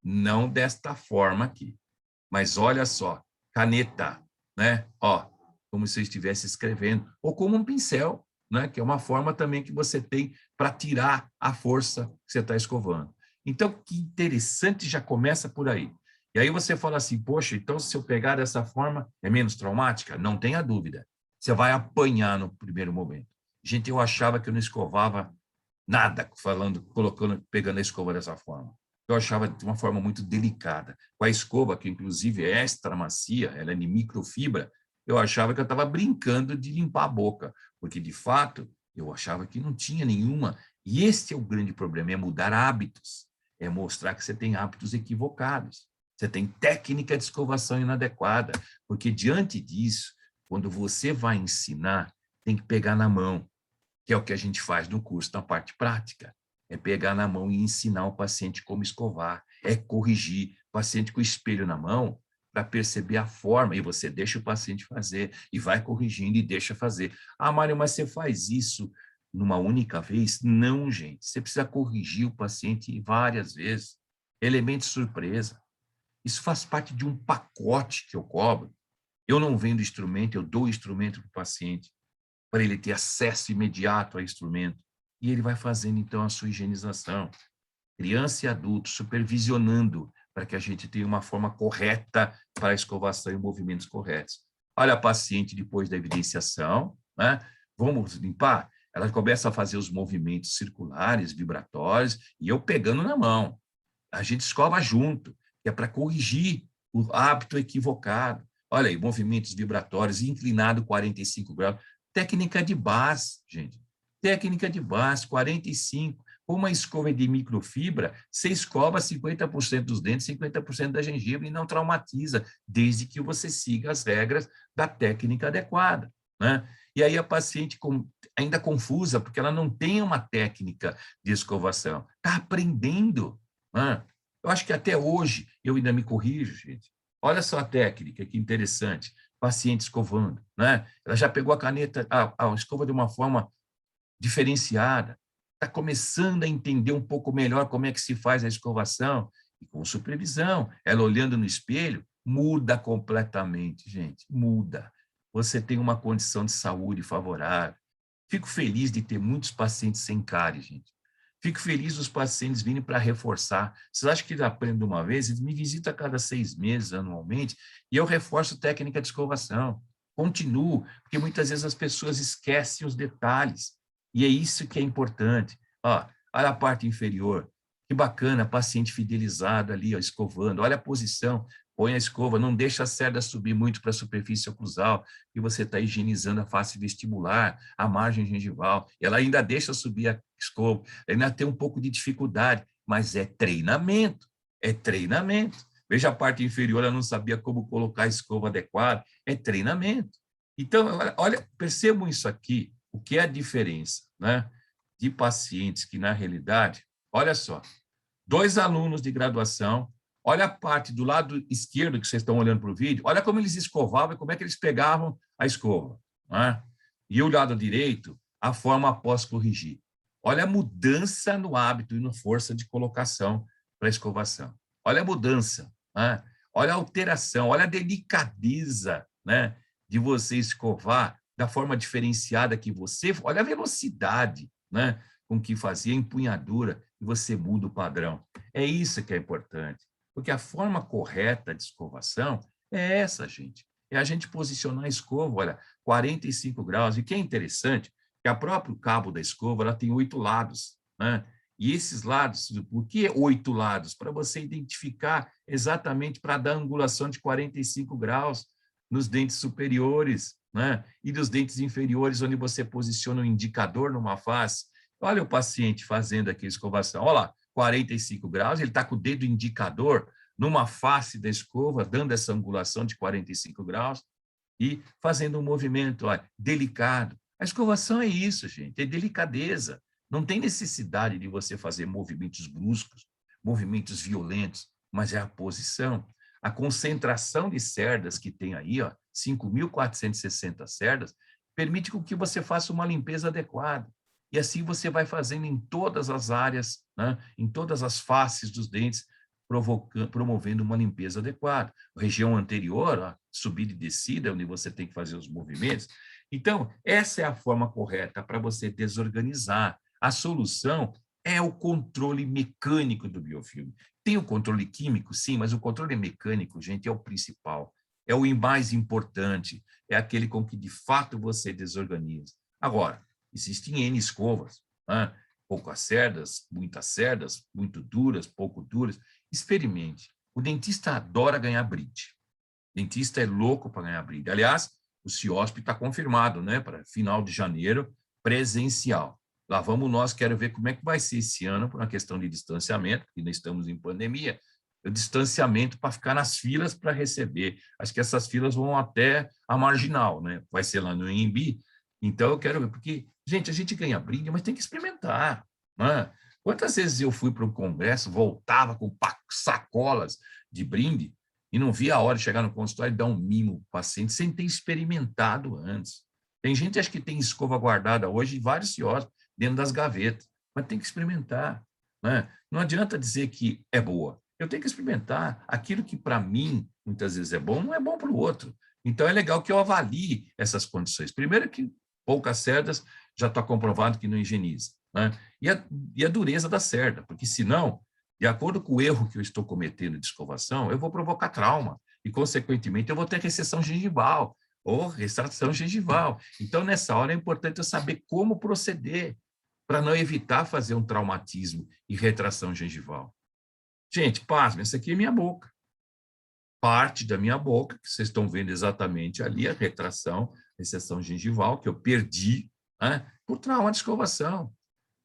Não desta forma aqui. Mas olha só, caneta, né? Como se eu estivesse escrevendo. Ou como um pincel. né? Que é uma forma também que você tem para tirar a força que você está escovando. Então, que interessante, já começa por aí. E aí você fala assim, poxa, então se eu pegar dessa forma, é menos traumática? Não tenha dúvida. Você vai apanhar no primeiro momento. Gente, eu achava que eu não escovava nada, pegando a escova dessa forma. Eu achava de uma forma muito delicada. Com a escova, que inclusive é extra macia, ela é de microfibra, eu achava que eu estava brincando de limpar a boca, porque, de fato, eu achava que não tinha nenhuma. E esse é o grande problema, é mudar hábitos, é mostrar que você tem hábitos equivocados, você tem técnica de escovação inadequada, porque, diante disso, quando você vai ensinar, tem que pegar na mão, que é o que a gente faz no curso, na parte prática. É pegar na mão e ensinar o paciente como escovar, é corrigir o paciente com o espelho na mão para perceber a forma, e você deixa o paciente fazer, e vai corrigindo e deixa fazer. Ah, Mário, mas você faz isso numa única vez? Não, gente. Você precisa corrigir o paciente várias vezes. Elemento surpresa. Isso faz parte de um pacote que eu cobro. Eu não vendo instrumento, eu dou instrumento para o paciente, para ele ter acesso imediato ao instrumento. E ele vai fazendo, então, a sua higienização. Criança e adulto supervisionando para que a gente tenha uma forma correta para a escovação e movimentos corretos. Olha a paciente depois da evidenciação, né? Vamos limpar? Ela começa a fazer os movimentos circulares, vibratórios, e eu pegando na mão. A gente escova junto, que é para corrigir o hábito equivocado. Olha aí, movimentos vibratórios, inclinado 45 graus. Técnica de base, gente. Técnica de base, 45. Com uma escova de microfibra, você escova 50% dos dentes, 50% da gengiva e não traumatiza, desde que você siga as regras da técnica adequada, né? E aí a paciente ainda confusa, porque ela não tem uma técnica de escovação. Está aprendendo, né? Eu acho que até hoje eu ainda me corrijo, gente. Olha só a técnica, que interessante. Paciente escovando, né? Ela já pegou a caneta, a escova de uma forma diferenciada, está começando a entender um pouco melhor como é que se faz a escovação, e com supervisão, ela olhando no espelho, muda completamente, gente, muda. Você tem uma condição de saúde favorável. Fico feliz de ter muitos pacientes sem cárie, gente. Fico feliz dos pacientes virem para reforçar. Vocês acham que eles aprendem uma vez? Eles me visitam a cada 6 meses, anualmente, e eu reforço técnica de escovação. Continuo, porque muitas vezes as pessoas esquecem os detalhes. E é isso que é importante. Ó, olha a parte inferior. Que bacana, paciente fidelizado ali, ó, escovando. Olha a posição. Põe a escova, não deixa a cerda subir muito para a superfície oclusal, e você está higienizando a face vestibular, a margem gengival. Ela ainda deixa subir a escova, ainda tem um pouco de dificuldade, mas é treinamento, é treinamento. Veja a parte inferior, ela não sabia como colocar a escova adequada, é treinamento. Então, olha, percebam isso aqui, o que é a diferença, né, de pacientes que, na realidade, olha só, 2 alunos de graduação, olha a parte do lado esquerdo que vocês estão olhando para o vídeo, olha como eles escovavam e como é que eles pegavam a escova, né? E o lado direito, a forma após corrigir. Olha a mudança no hábito e na força de colocação para a escovação. Olha a mudança, né? Olha a alteração, olha a delicadeza, né, de você escovar da forma diferenciada que você... Olha a velocidade, né, com que fazia a empunhadura, e você muda o padrão. É isso que é importante, porque a forma correta de escovação é essa, gente. É a gente posicionar a escova, olha, 45 graus. E que é interessante, que a próprio cabo da escova ela tem 8 lados, né? E esses lados, por que 8 lados? Para você identificar exatamente, para dar angulação de 45 graus nos dentes superiores, né? E dos dentes inferiores, onde você posiciona o indicador numa face. Olha o paciente fazendo aqui a escovação. Olha lá, 45 graus, ele está com o dedo indicador numa face da escova, dando essa angulação de 45 graus e fazendo um movimento, olha, delicado. A escovação é isso, gente, é delicadeza. Não tem necessidade de você fazer movimentos bruscos, movimentos violentos, mas é a posição. A concentração de cerdas que tem aí, 5.460 cerdas, permite com que você faça uma limpeza adequada. E assim você vai fazendo em todas as áreas, né, em todas as faces dos dentes, promovendo uma limpeza adequada. A região anterior, subida e descida, onde você tem que fazer os movimentos, Então, essa é a forma correta para você desorganizar. A solução é o controle mecânico do biofilme. Tem o controle químico, sim, mas o controle mecânico, gente, é o principal, é o mais importante, é aquele com que, de fato, você desorganiza. Agora, existem N escovas, né? Poucas cerdas, muito duras, pouco duras. Experimente. O dentista adora ganhar brinde. O dentista é louco para ganhar brinde. Aliás, o CIOSP está confirmado, né, para final de janeiro, presencial. Lá vamos nós, quero ver como é que vai ser esse ano, por uma questão de distanciamento, porque nós estamos em pandemia, o distanciamento para ficar nas filas para receber. Acho que essas filas vão até a marginal, né? Vai ser lá no INB. Então, eu quero ver, porque, gente, a gente ganha brinde, mas tem que experimentar, né? Quantas vezes eu fui para um congresso, voltava com sacolas de brinde e não via a hora de chegar no consultório e dar um mimo para o paciente sem ter experimentado antes. Tem gente, acho que tem escova guardada hoje em vários CIOs dentro das gavetas, mas tem que experimentar, né? Não adianta dizer que é boa. Eu tenho que experimentar. Aquilo que, para mim, muitas vezes é bom, não é bom para o outro. Então, é legal que eu avalie essas condições. Primeiro que poucas cerdas já está comprovado que não higieniza, né? E a dureza da cerda, porque senão, de acordo com o erro que eu estou cometendo de escovação, eu vou provocar trauma e, consequentemente, eu vou ter recessão gengival ou extração gengival. Então, nessa hora, é importante eu saber como proceder para não evitar fazer um traumatismo e retração gengival. Gente, pasme, essa aqui é minha boca. Parte da minha boca, que vocês estão vendo exatamente ali, a retração, recessão gengival, que eu perdi, né, por trauma de escovação.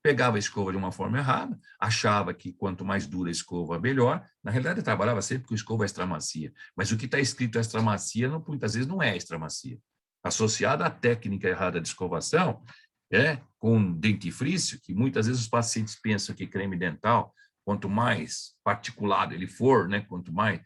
Pegava a escova de uma forma errada, achava que quanto mais dura a escova, melhor. Na realidade, eu trabalhava sempre com escova extra macia. Mas o que está escrito extra macia, muitas vezes, não é extra macia. Associada à técnica errada de escovação, com dentifrício, que muitas vezes os pacientes pensam que creme dental, quanto mais particulado ele for, né, quanto mais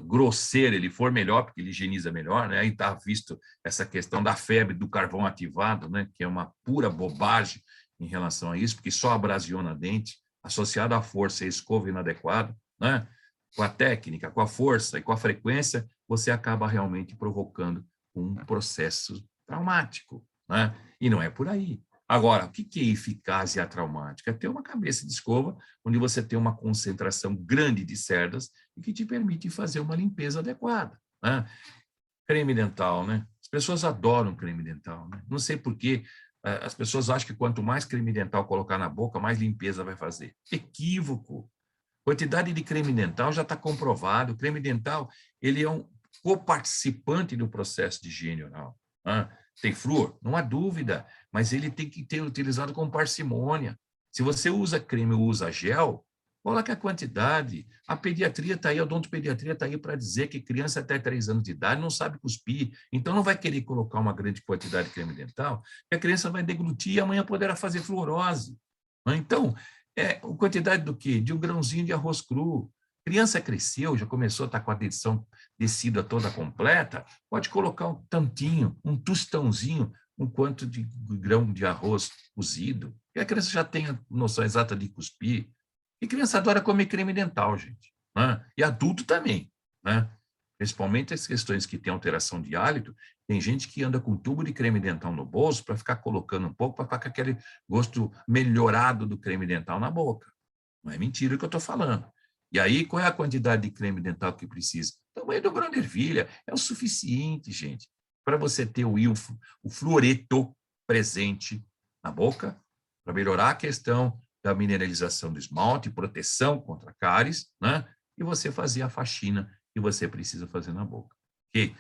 grosseiro ele for, melhor, porque ele higieniza melhor, né? Aí está visto essa questão da febre do carvão ativado, né, que é uma pura bobagem em relação a isso, porque só abrasiona dente, associado à força e escova inadequada, né? Com a técnica, com a força e com a frequência, você acaba realmente provocando um processo traumático, né? E não é por aí. Agora, o que é eficaz e atraumática? É ter uma cabeça de escova onde você tem uma concentração grande de cerdas e que te permite fazer uma limpeza adequada, né? Creme dental, né? As pessoas adoram creme dental, né? Não sei por quê, as pessoas acham que quanto mais creme dental colocar na boca, mais limpeza vai fazer. Equívoco. Quantidade de creme dental já está comprovado. O creme dental, ele é um coparticipante do processo de higiene oral. Tem flúor? Não há dúvida, mas ele tem que ser utilizado com parcimônia. Se você usa creme ou usa gel, coloque a quantidade. A pediatria está aí, a odontopediatria está aí para dizer que criança até 3 anos de idade não sabe cuspir, então não vai querer colocar uma grande quantidade de creme dental, que a criança vai deglutir e amanhã poderá fazer fluorose. Então, a quantidade do quê? De um grãozinho de arroz cru. Criança cresceu, já começou a estar com a dentição descida toda completa, pode colocar um tantinho, um tostãozinho, um quanto de grão de arroz cozido, e a criança já tem a noção exata de cuspir. E criança adora comer creme dental, gente, né? E adulto também, né? Principalmente as questões que têm alteração de hálito, tem gente que anda com tubo de creme dental no bolso para ficar colocando um pouco, para ficar com aquele gosto melhorado do creme dental na boca. Não é mentira o que eu estou falando. E aí, qual é a quantidade de creme dental que precisa? O tamanho do grão de ervilha é o suficiente, gente, para você ter o fluoreto presente na boca, para melhorar a questão da mineralização do esmalte, proteção contra cáries, né? E você fazer a faxina que você precisa fazer na boca. Ok?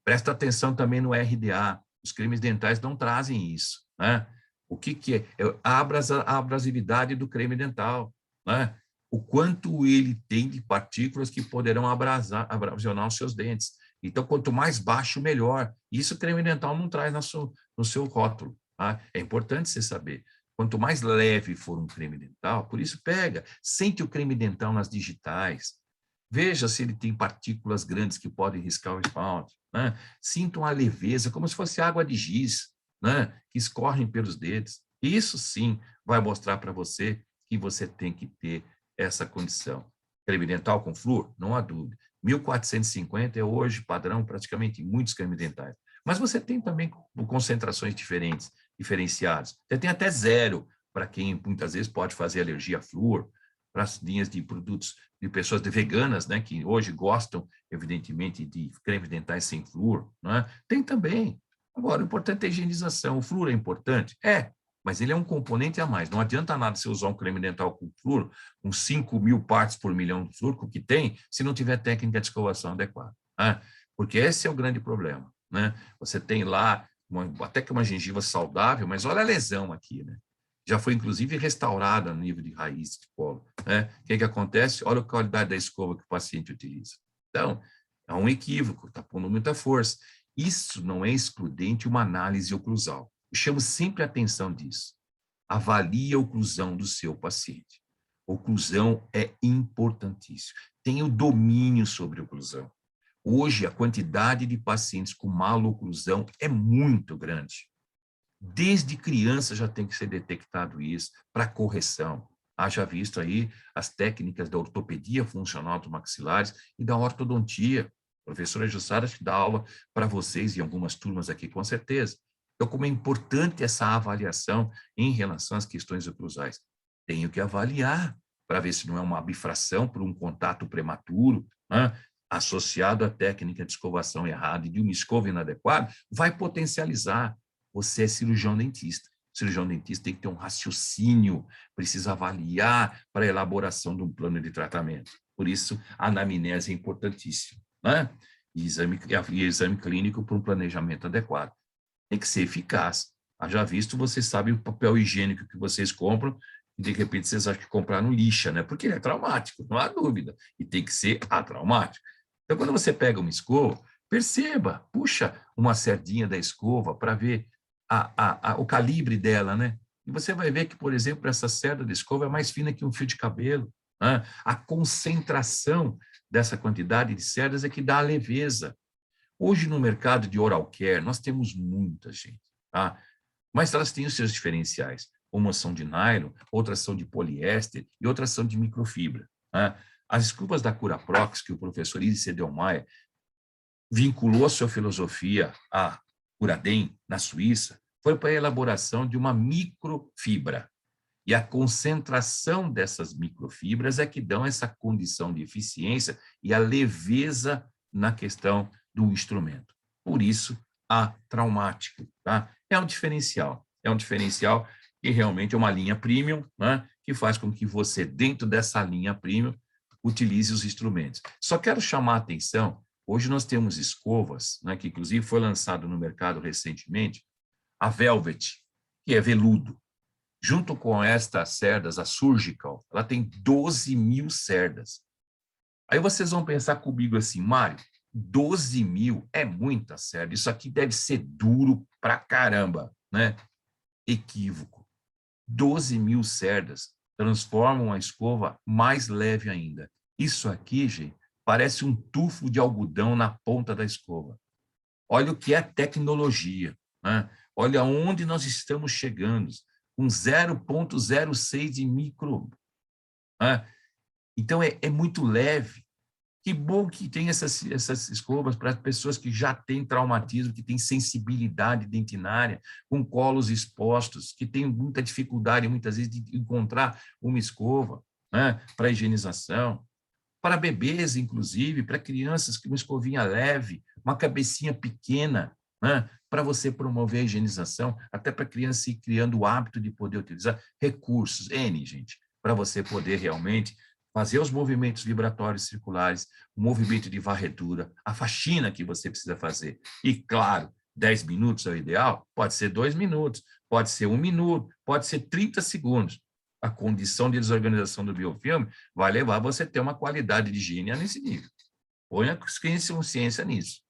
Presta atenção também no RDA. Os cremes dentais não trazem isso, né? O que é? É a abrasividade do creme dental, né? O quanto ele tem de partículas que poderão abrasionar os seus dentes. Então, quanto mais baixo, melhor. Isso o creme dental não traz no seu rótulo. Tá? É importante você saber. Quanto mais leve for um creme dental, por isso pega, sente o creme dental nas digitais, veja se ele tem partículas grandes que podem riscar o esmalte, né? Sinta uma leveza, como se fosse água de giz, né? Que escorrem pelos dedos. Isso sim vai mostrar para você que você tem que ter essa condição. Creme dental com flúor? Não há dúvida. 1450 é hoje padrão praticamente em muitos cremes dentais. Mas você tem também concentrações diferenciadas. Você tem até 0, para quem muitas vezes pode fazer alergia a flúor, para as linhas de produtos de pessoas veganas, né, que hoje gostam, evidentemente, de cremes dentais sem flúor, né? Tem também. Agora, o importante é a higienização. O flúor é importante? É, mas ele é um componente a mais. Não adianta nada você usar um creme dental com flúor, com 5.000 partes por milhão de flúor, que tem, se não tiver técnica de escovação adequada, né? Porque esse é o grande problema, né? Você tem lá até que uma gengiva saudável, mas olha a lesão aqui, né? Já foi, inclusive, restaurada no nível de raiz de colo, né? O que acontece? Olha a qualidade da escova que o paciente utiliza. Então, é um equívoco, está pondo muita força. Isso não é excludente uma análise oclusal. Eu chamo sempre a atenção disso. Avalie a oclusão do seu paciente. Oclusão é importantíssimo. Tenha o domínio sobre a oclusão. Hoje, a quantidade de pacientes com maloclusão é muito grande. Desde criança já tem que ser detectado isso para correção. Haja visto aí as técnicas da ortopedia funcional dos maxilares e da ortodontia. A professora Jussara que dá aula para vocês em algumas turmas aqui, com certeza. Então, como é importante essa avaliação em relação às questões oclusais. Tenho que avaliar para ver se não é uma bifração por um contato prematuro, né, associado à técnica de escovação errada e de uma escova inadequada, vai potencializar. Você é cirurgião dentista. O cirurgião dentista tem que ter um raciocínio, precisa avaliar para a elaboração de um plano de tratamento. Por isso, a anamnese é importantíssima, né? E exame clínico para um planejamento adequado. Tem que ser eficaz. Já visto, vocês sabem o papel higiênico que vocês compram e, de repente, vocês acham que compraram lixa, né? Porque ele é traumático, não há dúvida. E tem que ser atraumático. Então, quando você pega uma escova, perceba, puxa uma sardinha da escova para ver o calibre dela, né? E você vai ver que, por exemplo, essa cerda de escova é mais fina que um fio de cabelo, né? A concentração dessa quantidade de cerdas é que dá a leveza. Hoje, no mercado de oral care, nós temos muita gente, tá? Mas elas têm os seus diferenciais. Umas são de nylon, outras são de poliéster e outras são de microfibra, né? As escovas da Curaprox, que o professor Iris Edelmayer vinculou a sua filosofia à Curaden, na Suíça, foi para a elaboração de uma microfibra. E a concentração dessas microfibras é que dão essa condição de eficiência e a leveza na questão do instrumento. Por isso, a traumático, tá? É um diferencial que realmente é uma linha premium, né? Que faz com que você, dentro dessa linha premium, utilize os instrumentos. Só quero chamar a atenção, hoje nós temos escovas, né, que inclusive foi lançado no mercado recentemente, a Velvet, que é veludo. Junto com estas cerdas, a Surgical, ela tem 12.000 cerdas. Aí vocês vão pensar comigo assim, Mário, 12.000 é muita cerda, isso aqui deve ser duro pra caramba, né? Equívoco. 12.000 cerdas transformam a escova mais leve ainda. Isso aqui, gente, parece um tufo de algodão na ponta da escova. Olha o que é tecnologia, né? Olha onde nós estamos chegando, com 0,06 de micro. Né? Então, é muito leve. Que bom que tem essas escovas para pessoas que já têm traumatismo, que têm sensibilidade dentinária, com colos expostos, que têm muita dificuldade, muitas vezes, de encontrar uma escova, né, para higienização. Para bebês, inclusive, para crianças, que uma escovinha leve, uma cabecinha pequena, né, para você promover a higienização, até para a criança ir criando o hábito de poder utilizar recursos, gente, para você poder realmente fazer os movimentos vibratórios circulares, o movimento de varredura, a faxina que você precisa fazer. E, claro, 10 minutos é o ideal? Pode ser 2 minutos, pode ser 1 minuto, pode ser 30 segundos. A condição de desorganização do biofilme vai levar você a ter uma qualidade de higiene nesse nível. Ponha consciência nisso.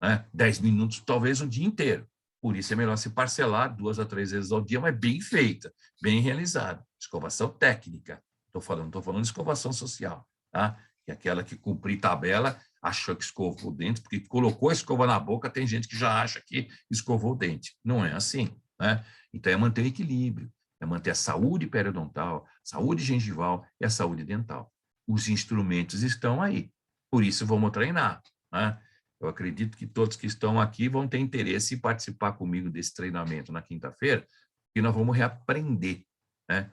Né? 10 minutos, talvez um dia inteiro. Por isso é melhor se parcelar 2 a 3 vezes ao dia, mas bem feita, bem realizada. Escovação técnica. Não estou falando de escovação social. Tá? Que é aquela que cumprir tabela, achou que escovou o dente, porque colocou a escova na boca, tem gente que já acha que escovou o dente. Não é assim. Né? Então, é manter o equilíbrio. É manter a saúde periodontal, saúde gengival e a saúde dental. Os instrumentos estão aí. Por isso, vamos treinar. Né? Eu acredito que todos que estão aqui vão ter interesse em participar comigo desse treinamento na quinta-feira, e nós vamos reaprender, né?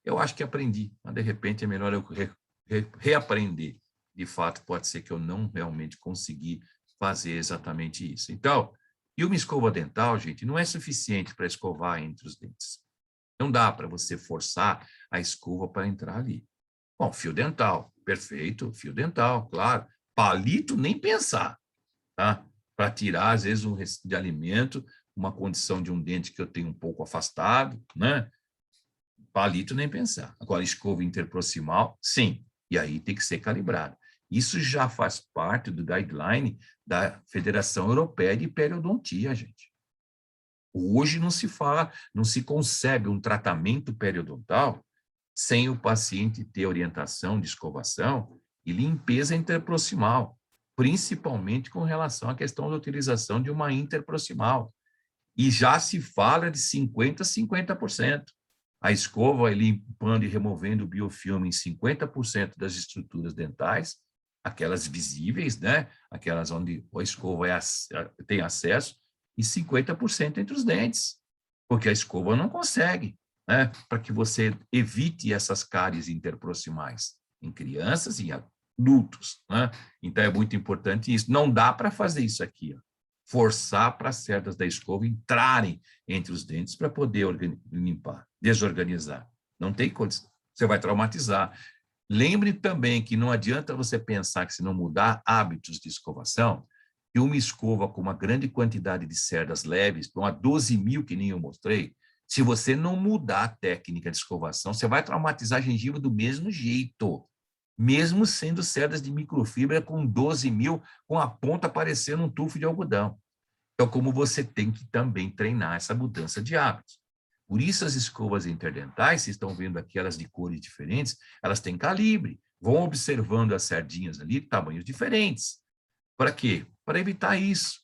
Eu acho que aprendi, mas de repente é melhor eu reaprender. De fato, pode ser que eu não realmente consegui fazer exatamente isso. Então, e uma escova dental, gente, não é suficiente para escovar entre os dentes. Não dá para você forçar a escova para entrar ali. Bom, fio dental, perfeito, fio dental, claro. Palito, nem pensar, tá? Para tirar, às vezes, um resto de alimento, uma condição de um dente que eu tenho um pouco afastado, né? Palito, nem pensar. Agora, escova interproximal, sim, e aí tem que ser calibrado. Isso já faz parte do guideline da Federação Europeia de Periodontia, gente. Hoje não se fala, não se concebe um tratamento periodontal sem o paciente ter orientação de escovação e limpeza interproximal, principalmente com relação à questão da utilização de uma interproximal. E já se fala de 50% a 50%. A escova limpando e removendo o biofilme em 50% das estruturas dentais, aquelas visíveis, né? Aquelas onde a escova tem acesso, e 50% entre os dentes, porque a escova não consegue, né? Para que você evite essas cáries interproximais em crianças e adultos, né? Então, é muito importante isso. Não dá para fazer isso aqui, ó. Forçar para as cerdas da escova entrarem entre os dentes para poder limpar, desorganizar. Não tem condição. Você vai traumatizar. Lembre também que não adianta você pensar que se não mudar hábitos de escovação, que uma escova com uma grande quantidade de cerdas leves, uma 12.000 que nem eu mostrei, se você não mudar a técnica de escovação, você vai traumatizar a gengiva do mesmo jeito, mesmo sendo cerdas de microfibra com 12.000, com a ponta parecendo um tufo de algodão. Então, como você tem que também treinar essa mudança de hábitos. Por isso, as escovas interdentais, vocês estão vendo aqui elas de cores diferentes, elas têm calibre. Vão observando as sardinhas ali, tamanhos diferentes. Para quê? Para evitar isso.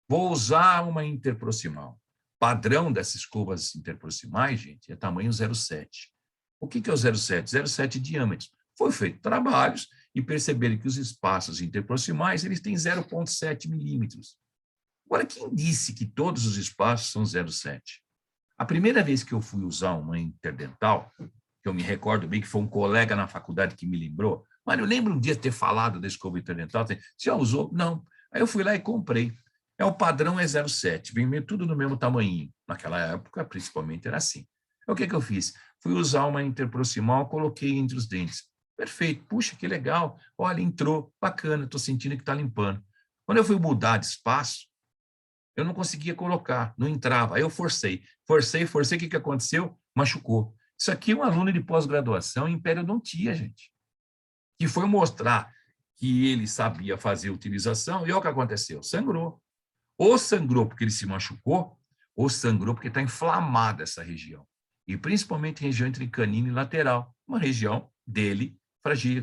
Vou usar uma interproximal. Padrão dessas escovas interproximais, gente, é tamanho 0,7. O que é o 0,7? 0,7 diâmetros. Foi feito trabalhos e perceberam que os espaços interproximais eles têm 0,7 milímetros. Agora, quem disse que todos os espaços são 0,7? A primeira vez que eu fui usar uma interdental, que eu me recordo bem que foi um colega na faculdade que me lembrou, mas eu lembro um dia de ter falado da escova interdental, você já usou? Não. Aí eu fui lá e comprei. O padrão é 0,7, vem tudo no mesmo tamanho. Naquela época, principalmente, era assim. O que eu fiz? Fui usar uma interproximal, coloquei entre os dentes. Perfeito, puxa, que legal. Olha, entrou, bacana, estou sentindo que está limpando. Quando eu fui mudar de espaço, eu não conseguia colocar, não entrava. Aí eu forcei, o que aconteceu? Machucou. Isso aqui é um aluno de pós-graduação em periodontia, gente, que foi mostrar que ele sabia fazer utilização, e olha o que aconteceu, sangrou. Ou sangrou porque ele se machucou, ou sangrou porque está inflamada essa região. E principalmente região entre canino e lateral, uma região dele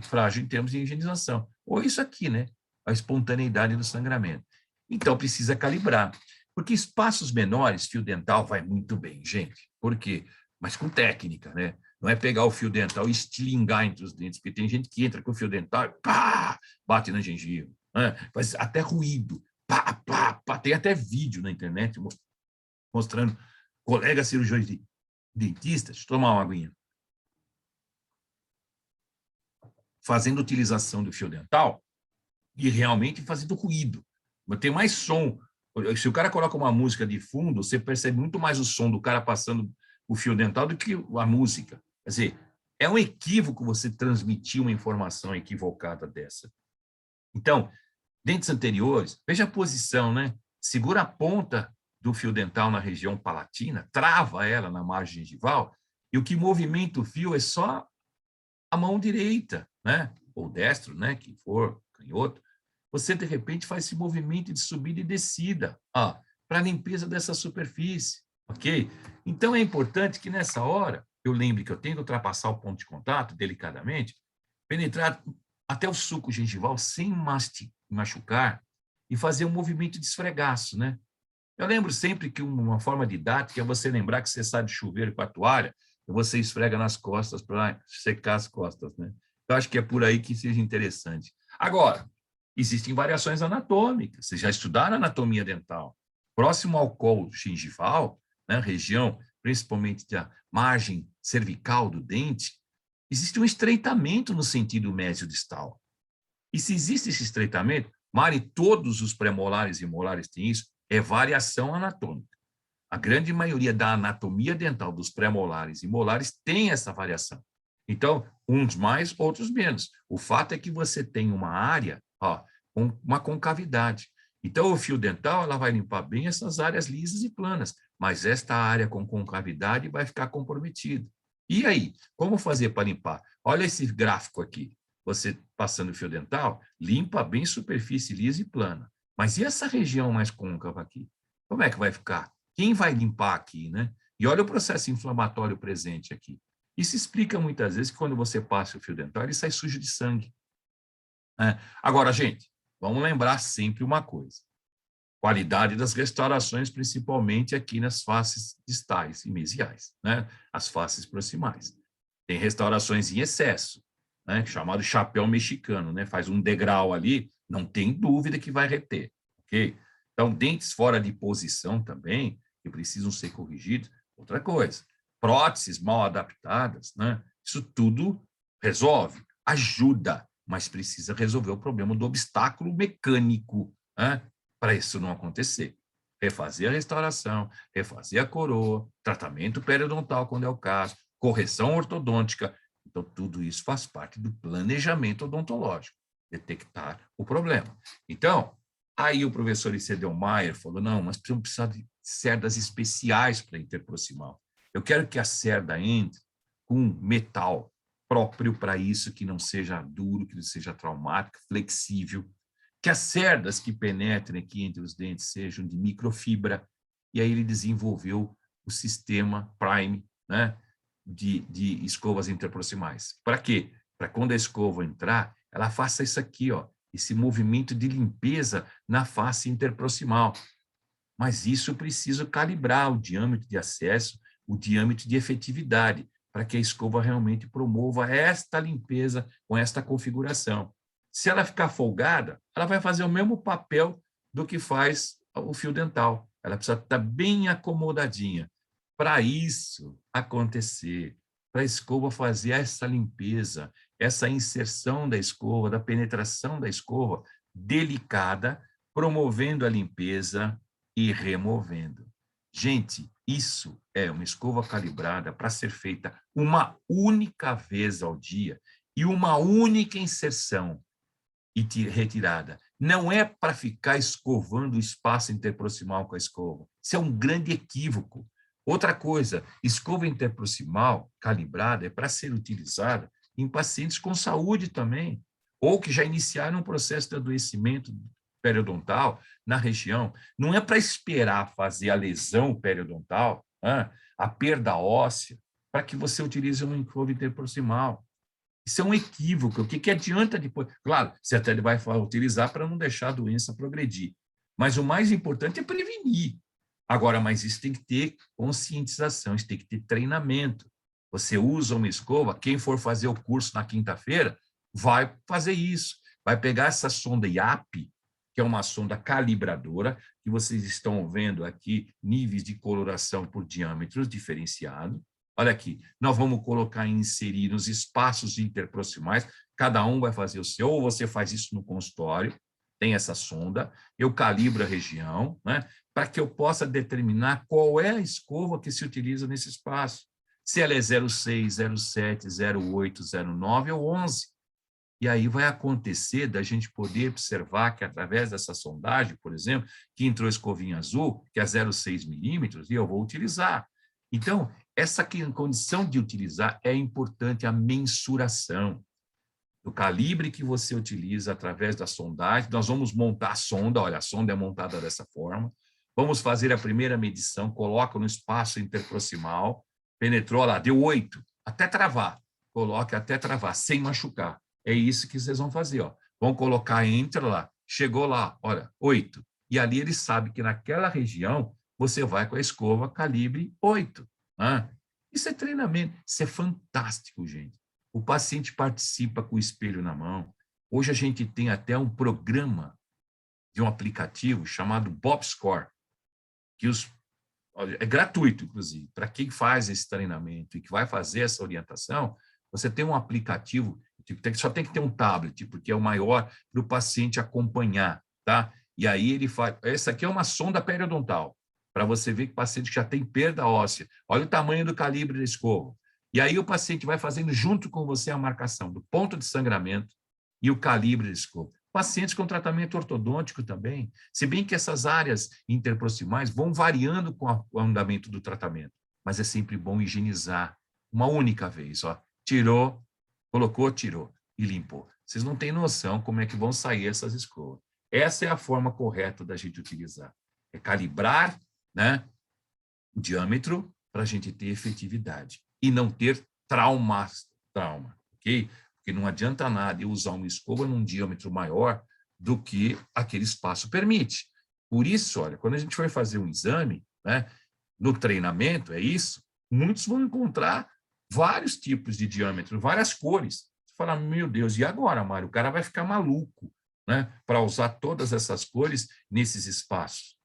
frágil em termos de higienização. Ou isso aqui, né? A espontaneidade do sangramento. Então, precisa calibrar. Porque espaços menores, fio dental vai muito bem, gente. Por quê? Mas com técnica, né? Não é pegar o fio dental e estilingar entre os dentes, porque tem gente que entra com o fio dental e pá, bate na gengiva, né? Faz até ruído. Pá, pá, pá. Tem até vídeo na internet mostrando colegas cirurgiões de dentistas, deixa eu tomar uma aguinha, fazendo utilização do fio dental e realmente fazendo ruído. Tem mais som. Se o cara coloca uma música de fundo, você percebe muito mais o som do cara passando o fio dental do que a música. Quer dizer, é um equívoco você transmitir uma informação equivocada dessa. Então, dentes anteriores, veja a posição, né? Segura a ponta do fio dental na região palatina, trava ela na margem gengival, e o que movimenta o fio é só a mão direita, né? Ou destro, né? Que for, canhoto. Você, de repente, faz esse movimento de subida e descida, para a limpeza dessa superfície, ok? Então, é importante que, nessa hora, eu lembre que eu tenho que ultrapassar o ponto de contato, delicadamente, penetrar até o suco gengival sem machucar e fazer um movimento de esfregaço, né? Eu lembro sempre que uma forma didática é você lembrar que você sai do chuveiro com a toalha e você esfrega nas costas para secar as costas, né? Eu acho que é por aí que seja interessante. Agora, existem variações anatômicas. Vocês já estudaram anatomia dental. Próximo ao colo gengival, né, região principalmente da margem cervical do dente, existe um estreitamento no sentido mesiodistal. E se existe esse estreitamento, Mari, todos os premolares e molares têm isso, é variação anatômica. A grande maioria da anatomia dental dos premolares e molares tem essa variação. Então, uns mais, outros menos. O fato é que você tem uma área, ó, com uma concavidade. Então, o fio dental ela vai limpar bem essas áreas lisas e planas, mas esta área com concavidade vai ficar comprometida. E aí, como fazer para limpar? Olha esse gráfico aqui. Você passando o fio dental, limpa bem superfície lisa e plana. Mas e essa região mais côncava aqui? Como é que vai ficar? Quem vai limpar aqui, né? E olha o processo inflamatório presente aqui. Isso explica muitas vezes que quando você passa o fio dental, ele sai sujo de sangue. Agora, gente, vamos lembrar sempre uma coisa. Qualidade das restaurações, principalmente aqui nas faces distais e mesiais, né? As faces proximais. Tem restaurações em excesso, né? Chamado chapéu mexicano, né? Faz um degrau ali, não tem dúvida que vai reter, ok? Então, dentes fora de posição também, que precisam ser corrigidos. Outra coisa, próteses mal adaptadas, né? Isso tudo resolve, ajuda, mas precisa resolver o problema do obstáculo mecânico, né? Para isso não acontecer. Refazer a restauração, refazer a coroa, tratamento periodontal quando é o caso, correção ortodôntica. Então, tudo isso faz parte do planejamento odontológico, detectar o problema. Então, aí o professor Icedelmaier falou, não, mas precisar de cerdas especiais para interproximal. Eu quero que a cerda entre com metal próprio para isso, que não seja duro, que não seja traumático, flexível, que as cerdas que penetrem aqui entre os dentes sejam de microfibra, e aí ele desenvolveu o sistema Prime, né, de escovas interproximais. Para quê? Para quando a escova entrar, ela faça isso aqui, ó, esse movimento de limpeza na face interproximal. Mas isso precisa calibrar o diâmetro de acesso, o diâmetro de efetividade, para que a escova realmente promova esta limpeza com esta configuração. Se ela ficar folgada, ela vai fazer o mesmo papel do que faz o fio dental. Ela precisa estar bem acomodadinha. Para isso acontecer, para a escova fazer essa limpeza, essa inserção da escova, da penetração da escova delicada, promovendo a limpeza e removendo. Gente, isso é uma escova calibrada para ser feita uma única vez ao dia e uma única inserção e retirada. Não é para ficar escovando o espaço interproximal com a escova. Isso é um grande equívoco. Outra coisa, escova interproximal calibrada é para ser utilizada em pacientes com saúde também, ou que já iniciaram um processo de adoecimento periodontal na região. Não é para esperar fazer a lesão periodontal, a perda óssea, para que você utilize uma escova interproximal. Isso é um equívoco. O que adianta depois? Claro, você até vai utilizar para não deixar a doença progredir. Mas o mais importante é prevenir. Agora, mas isso tem que ter conscientização, isso tem que ter treinamento. Você usa uma escova, quem for fazer o curso na quinta-feira, vai fazer isso. Vai pegar essa sonda IAP, que é uma sonda calibradora, que vocês estão vendo aqui, níveis de coloração por diâmetros diferenciados. Olha aqui, nós vamos colocar e inserir nos espaços interproximais, cada um vai fazer o seu, ou você faz isso no consultório, tem essa sonda, eu calibro a região, né, para que eu possa determinar qual é a escova que se utiliza nesse espaço. Se ela é 06, 07, 08, 09 ou 11. E aí vai acontecer da gente poder observar que, através dessa sondagem, por exemplo, que entrou escovinha azul, que é 0,6 milímetros, e eu vou utilizar. Então, essa condição de utilizar é importante, a mensuração do calibre que você utiliza através da sondagem. Nós vamos montar a sonda, olha, a sonda é montada dessa forma. Vamos fazer a primeira medição, coloca no espaço interproximal, penetrou lá, deu 8, até travar. Coloque até travar, sem machucar. É isso que vocês vão fazer, ó. Vão colocar, entra lá, chegou lá, olha, 8. E ali ele sabe que naquela região você vai com a escova calibre 8. Isso é treinamento, isso é fantástico, gente. O paciente participa com o espelho na mão, Hoje a gente tem até um programa de um aplicativo chamado BobScore, que olha, é gratuito, inclusive, para quem faz esse treinamento e que vai fazer essa orientação, você tem um aplicativo, só tem que ter um tablet, porque é o maior para o paciente acompanhar, tá? E aí ele faz, essa aqui é uma sonda periodontal, para você ver que o paciente já tem perda óssea, olha o tamanho do calibre da escova. E aí o paciente vai fazendo junto com você a marcação do ponto de sangramento e o calibre da escova. Pacientes com tratamento ortodôntico também, se bem que essas áreas interproximais vão variando com o andamento do tratamento, mas é sempre bom higienizar uma única vez, ó. Tirou, colocou, tirou e limpou. Vocês não têm noção como é que vão sair essas escovas. Essa é a forma correta da gente utilizar. É calibrar, né, o diâmetro para a gente ter efetividade e não ter trauma, ok? Porque não adianta nada eu usar uma escova num diâmetro maior do que aquele espaço permite. Por isso, olha, quando a gente for fazer um exame, né, no treinamento, é isso, muitos vão encontrar vários tipos de diâmetro, várias cores. Você fala, meu Deus, e agora, Mário? O cara vai ficar maluco, né, para usar todas essas cores nesses espaços.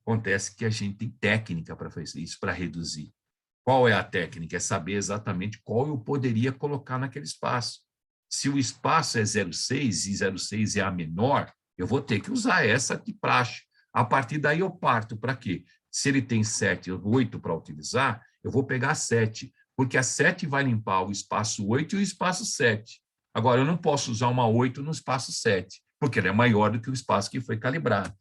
Acontece que a gente tem técnica para fazer isso, para reduzir. Qual é a técnica? É saber exatamente qual eu poderia colocar naquele espaço. Se o espaço é 0,6 e 0,6 é a menor, eu vou ter que usar essa de praxe. A partir daí eu parto para quê? Se ele tem 7 ou 8 para utilizar, eu vou pegar 7, porque a 7 vai limpar o espaço 8 e o espaço 7. Agora, eu não posso usar uma 8 no espaço 7, porque ele é maior do que o espaço que foi calibrado.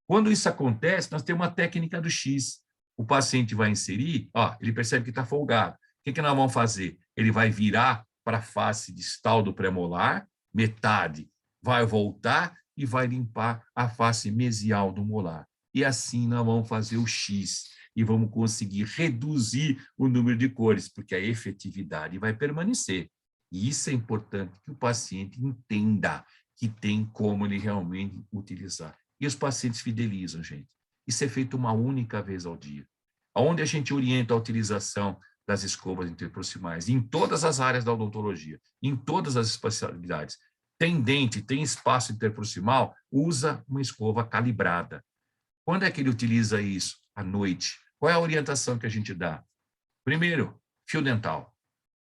Quando isso acontece, nós temos uma técnica do X. O paciente vai inserir, ó, ele percebe que está folgado. O que nós vamos fazer? Ele vai virar para a face distal do premolar, metade vai voltar e vai limpar a face mesial do molar. E assim nós vamos fazer o X e vamos conseguir reduzir o número de cores, porque a efetividade vai permanecer. E isso é importante que o paciente entenda que tem como ele realmente utilizar. E os pacientes fidelizam, gente. Isso é feito uma única vez ao dia. Onde a gente orienta a utilização das escovas interproximais, em todas as áreas da odontologia, em todas as especialidades. Tem dente, tem espaço interproximal, usa uma escova calibrada. Quando é que ele utiliza isso? À noite. Qual é a orientação que a gente dá? Primeiro, fio dental.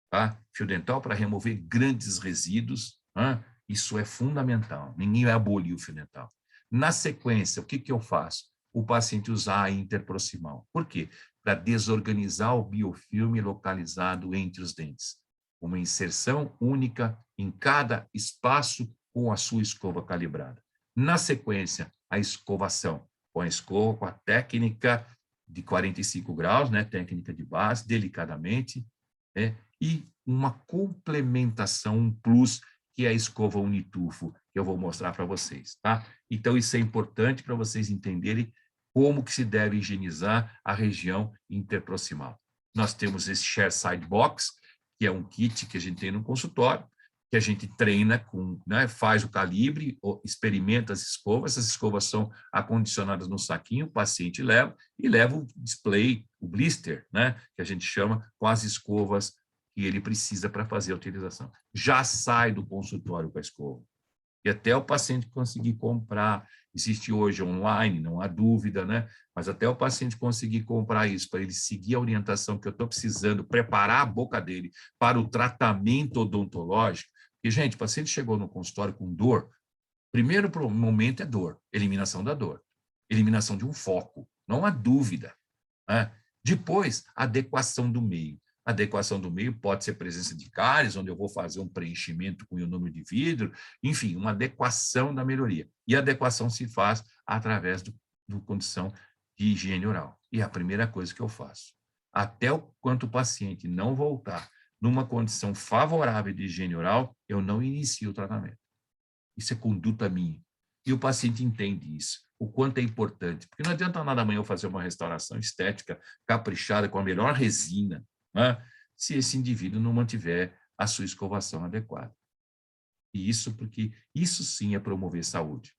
Tá? Fio dental para remover grandes resíduos. Tá? Isso é fundamental. Ninguém vai abolir o fio dental. Na sequência, o que eu faço? O paciente usar a interproximal. Por quê? Para desorganizar o biofilme localizado entre os dentes. Uma inserção única em cada espaço com a sua escova calibrada. Na sequência, a escovação. Com a escova, com a técnica de 45 graus, né? Técnica de base, delicadamente, né? E uma complementação, um plus, que é a escova unitufo, que eu vou mostrar para vocês, tá? Então, isso é importante para vocês entenderem como que se deve higienizar a região interproximal. Nós temos esse Share Side Box, que é um kit que a gente tem no consultório, que a gente treina com, né, faz o calibre, experimenta as escovas são acondicionadas no saquinho, o paciente leva, e leva o display, o blister, né, que a gente chama, com as escovas que ele precisa para fazer a utilização. Já sai do consultório com a escova. E até o paciente conseguir comprar, existe hoje online, não há dúvida, né? Mas até o paciente conseguir comprar isso, para ele seguir a orientação que eu estou precisando, preparar a boca dele para o tratamento odontológico. E, gente, o paciente chegou no consultório com dor, primeiro momento é dor, eliminação da dor, eliminação de um foco, não há dúvida, né? Depois, adequação do meio. A adequação do meio pode ser presença de cáries, onde eu vou fazer um preenchimento com ionômero de vidro, enfim, uma adequação da melhoria. E a adequação se faz através do condição de higiene oral. E é a primeira coisa que eu faço. Até o quanto o paciente não voltar numa condição favorável de higiene oral, eu não inicio o tratamento. Isso é conduta minha. E o paciente entende isso, o quanto é importante. Porque não adianta nada amanhã eu fazer uma restauração estética caprichada com a melhor resina, né, se esse indivíduo não mantiver a sua escovação adequada. E isso porque isso sim é promover saúde.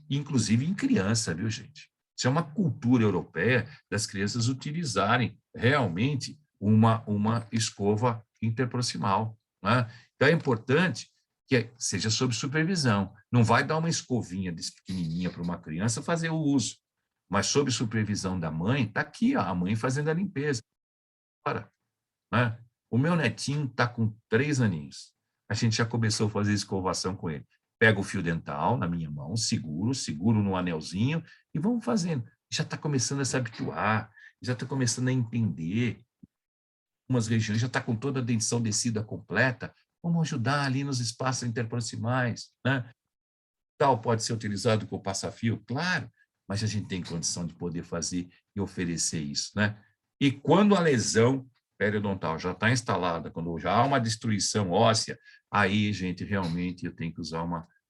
Inclusive em criança, viu, gente? Isso é uma cultura europeia das crianças utilizarem realmente uma escova interproximal, né? Então é importante seja sob supervisão. Não vai dar uma escovinha desse pequenininha para uma criança fazer o uso, mas sob supervisão da mãe, está aqui, ó, a mãe fazendo a limpeza. Ora, né? O meu netinho está com 3 aninhos. A gente já começou a fazer escovação com ele. Pego o fio dental na minha mão, seguro no anelzinho e vamos fazendo. Já está começando a se habituar, já está começando a entender. Algumas regiões já está com toda a dentição descida completa. Vamos ajudar ali nos espaços interproximais, né? Tal pode ser utilizado com passa-fio, claro, mas a gente tem condição de poder fazer e oferecer isso, né? E quando a lesão periodontal já está instalada, quando já há uma destruição óssea, aí, gente, realmente eu tenho que usar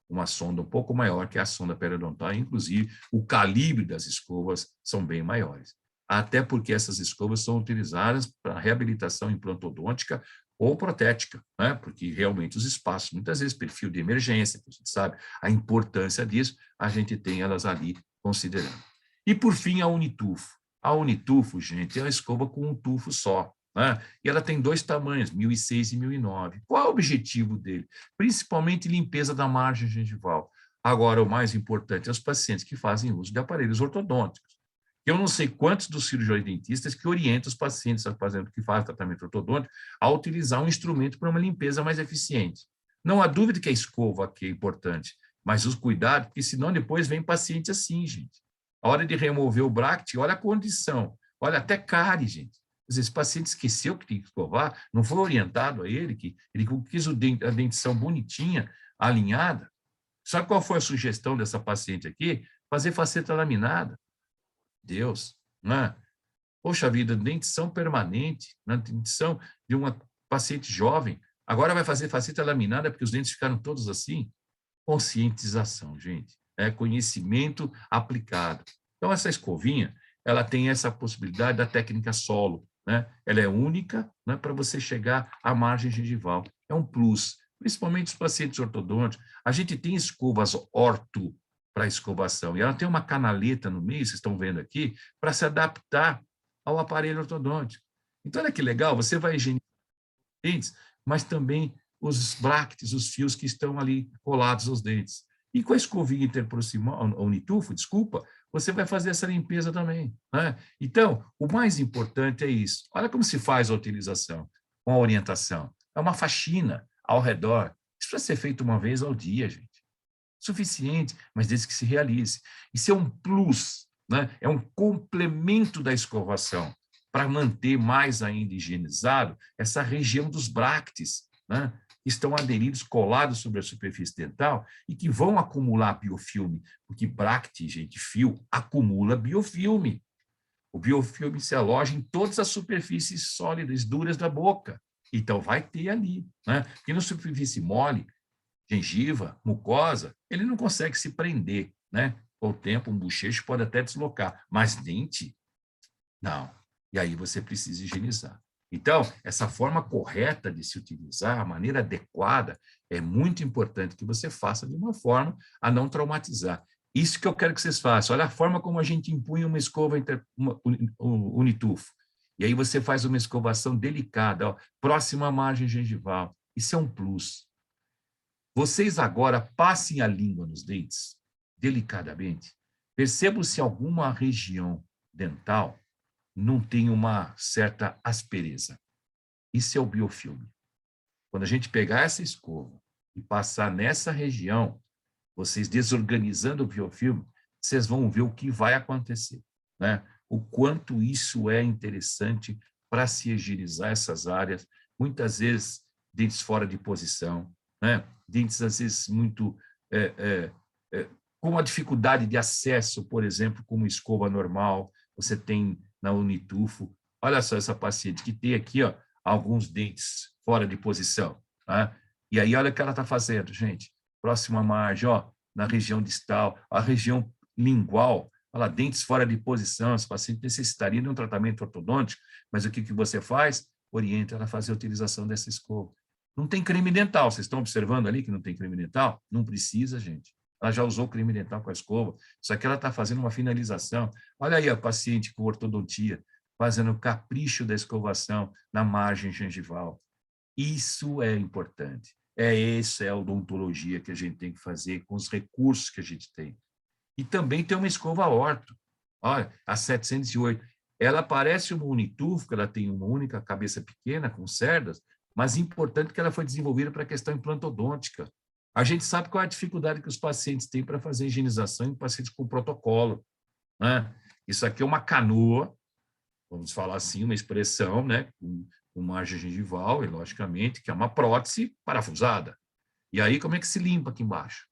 uma sonda um pouco maior que a sonda periodontal, inclusive o calibre das escovas são bem maiores. Até porque essas escovas são utilizadas para reabilitação implantodôntica ou protética, né? Porque realmente os espaços, muitas vezes, perfil de emergência, a gente sabe a importância disso, a gente tem elas ali considerando. E, por fim, a Unitufo. A Unitufo, gente, é uma escova com um tufo só, né? E ela tem 2 tamanhos, 1006 e 1009. Qual é o objetivo dele? Principalmente limpeza da margem gengival. Agora, o mais importante é os pacientes que fazem uso de aparelhos ortodônticos. Eu não sei quantos dos cirurgiões dentistas que orientam os pacientes que fazem tratamento ortodôntico a utilizar um instrumento para uma limpeza mais eficiente. Não há dúvida que a escova aqui é importante, mas os cuidados, porque senão depois vem paciente assim, gente. A hora de remover o bract, olha a condição, olha até cárie, gente. Às vezes, esse paciente esqueceu que tem que escovar, não foi orientado a ele, que ele quis a dentição bonitinha, alinhada. Sabe qual foi a sugestão dessa paciente aqui? Fazer faceta laminada. Deus, né? Poxa vida, dentição permanente, né? Dentição de uma paciente jovem. Agora vai fazer faceta laminada porque os dentes ficaram todos assim? Conscientização, gente. É conhecimento aplicado. Então, essa escovinha, ela tem essa possibilidade da técnica solo, né? Ela é única, né, para você chegar à margem gengival. É um plus, principalmente os pacientes ortodônticos. A gente tem escovas orto para escovação, e ela tem uma canaleta no meio, vocês estão vendo aqui, para se adaptar ao aparelho ortodôntico. Então, olha que legal, você vai higienizar os dentes, mas também os bractes, os fios que estão ali colados aos dentes. E com a escovinha interproximal, a Unitufo, desculpa, você vai fazer essa limpeza também, né? Então, o mais importante é isso. Olha como se faz a utilização, com a orientação. É uma faxina ao redor. Isso precisa ser feito uma vez ao dia, gente. Suficiente, mas desde que se realize. Isso é um plus, né? É um complemento da escovação para manter mais ainda higienizado essa região dos bractes, né? Que estão aderidos, colados sobre a superfície dental e que vão acumular biofilme, porque bracte, gente, fio, acumula biofilme. O biofilme se aloja em todas as superfícies sólidas, duras da boca. Então, vai ter ali, né? Porque na superfície mole, gengiva, mucosa, ele não consegue se prender, né? Com o tempo, um bochecho pode até deslocar, mas dente, não. E aí você precisa higienizar. Então, essa forma correta de se utilizar, a maneira adequada, é muito importante que você faça de uma forma a não traumatizar. Isso que eu quero que vocês façam. Olha a forma como a gente impunha uma escova Unitufo. E aí você faz uma escovação delicada, ó, próxima à margem gengival. Isso é um plus. Vocês agora passem a língua nos dentes, delicadamente. Percebam se alguma região dental não tem uma certa aspereza. Isso é o biofilme. Quando a gente pegar essa escova e passar nessa região, vocês desorganizando o biofilme, vocês vão ver o que vai acontecer, né? O quanto isso é interessante para se higienizar essas áreas, muitas vezes dentes fora de posição, né? Dentes às vezes muito com uma dificuldade de acesso, por exemplo, como escova normal, você tem na Unitufo. Olha só essa paciente que tem aqui, ó, alguns dentes fora de posição, tá? E aí olha o que ela está fazendo, gente. Próxima margem, ó, na região distal, a região lingual, olha lá, dentes fora de posição, esse paciente necessitaria de um tratamento ortodôntico, mas o que você faz? Orienta ela a fazer a utilização dessa escova. Não tem creme dental, vocês estão observando ali que não tem creme dental? Não precisa, gente. Ela já usou creme dental com a escova, só que ela está fazendo uma finalização. Olha aí a paciente com ortodontia, fazendo o capricho da escovação na margem gengival. Isso é importante. Essa é a odontologia que a gente tem que fazer com os recursos que a gente tem. E também tem uma escova orto. Olha, a 708. Ela parece uma Unituf, que ela tem uma única cabeça pequena, com cerdas, mas importante que ela foi desenvolvida para a questão implantodôntica. A gente sabe qual é a dificuldade que os pacientes têm para fazer higienização em pacientes com protocolo, né? Isso aqui é uma canoa, vamos falar assim, uma expressão, né? Com margem gengival, e logicamente, que é uma prótese parafusada. E aí, como é que se limpa aqui embaixo?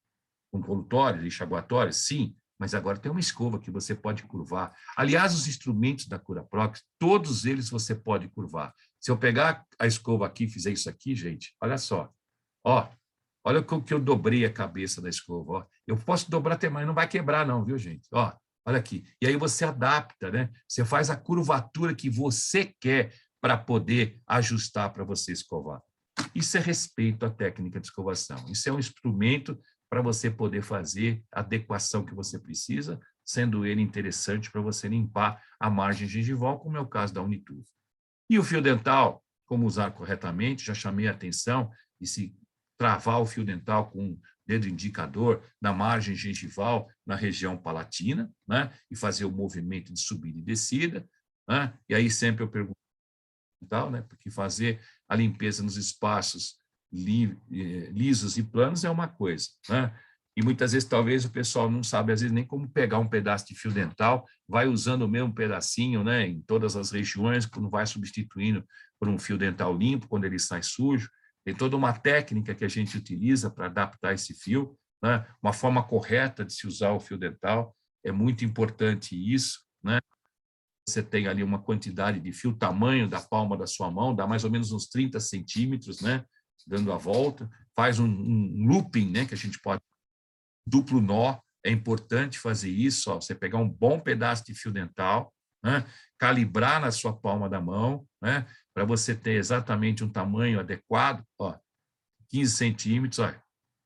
Com colutório, enxaguatório? Sim, mas agora tem uma escova que você pode curvar. Aliás, os instrumentos da CuraProx, todos eles você pode curvar. Se eu pegar a escova aqui e fizer isso aqui, gente, olha só. Ó, olha o que eu dobrei a cabeça da escova. Ó. Eu posso dobrar até mais, não vai quebrar não, viu, gente? Ó, olha aqui. E aí você adapta, né? Você faz a curvatura que você quer para poder ajustar para você escovar. Isso é respeito à técnica de escovação. Isso é um instrumento para você poder fazer a adequação que você precisa, sendo ele interessante para você limpar a margem gengival, como é o caso da Unituf. E o fio dental, como usar corretamente, já chamei a atenção, e se travar o fio dental com o dedo indicador na margem gengival, na região palatina, né? E fazer o movimento de subida e descida, né? E aí sempre eu pergunto, né? Porque fazer a limpeza nos espaços lisos e planos é uma coisa, né? E muitas vezes, talvez, o pessoal não sabe, às vezes, nem como pegar um pedaço de fio dental, vai usando o mesmo pedacinho, né, em todas as regiões, quando vai substituindo por um fio dental limpo, quando ele sai sujo. Tem toda uma técnica que a gente utiliza para adaptar esse fio, né? Uma forma correta de se usar o fio dental. É muito importante isso, né? Você tem ali uma quantidade de fio, tamanho da palma da sua mão, dá mais ou menos uns 30 centímetros, né? Dando a volta, faz um looping, né? Que a gente pode, duplo nó, é importante fazer isso, ó, você pegar um bom pedaço de fio dental, né? Calibrar na sua palma da mão, né? Para você ter exatamente um tamanho adequado, ó, 15 centímetros, ó,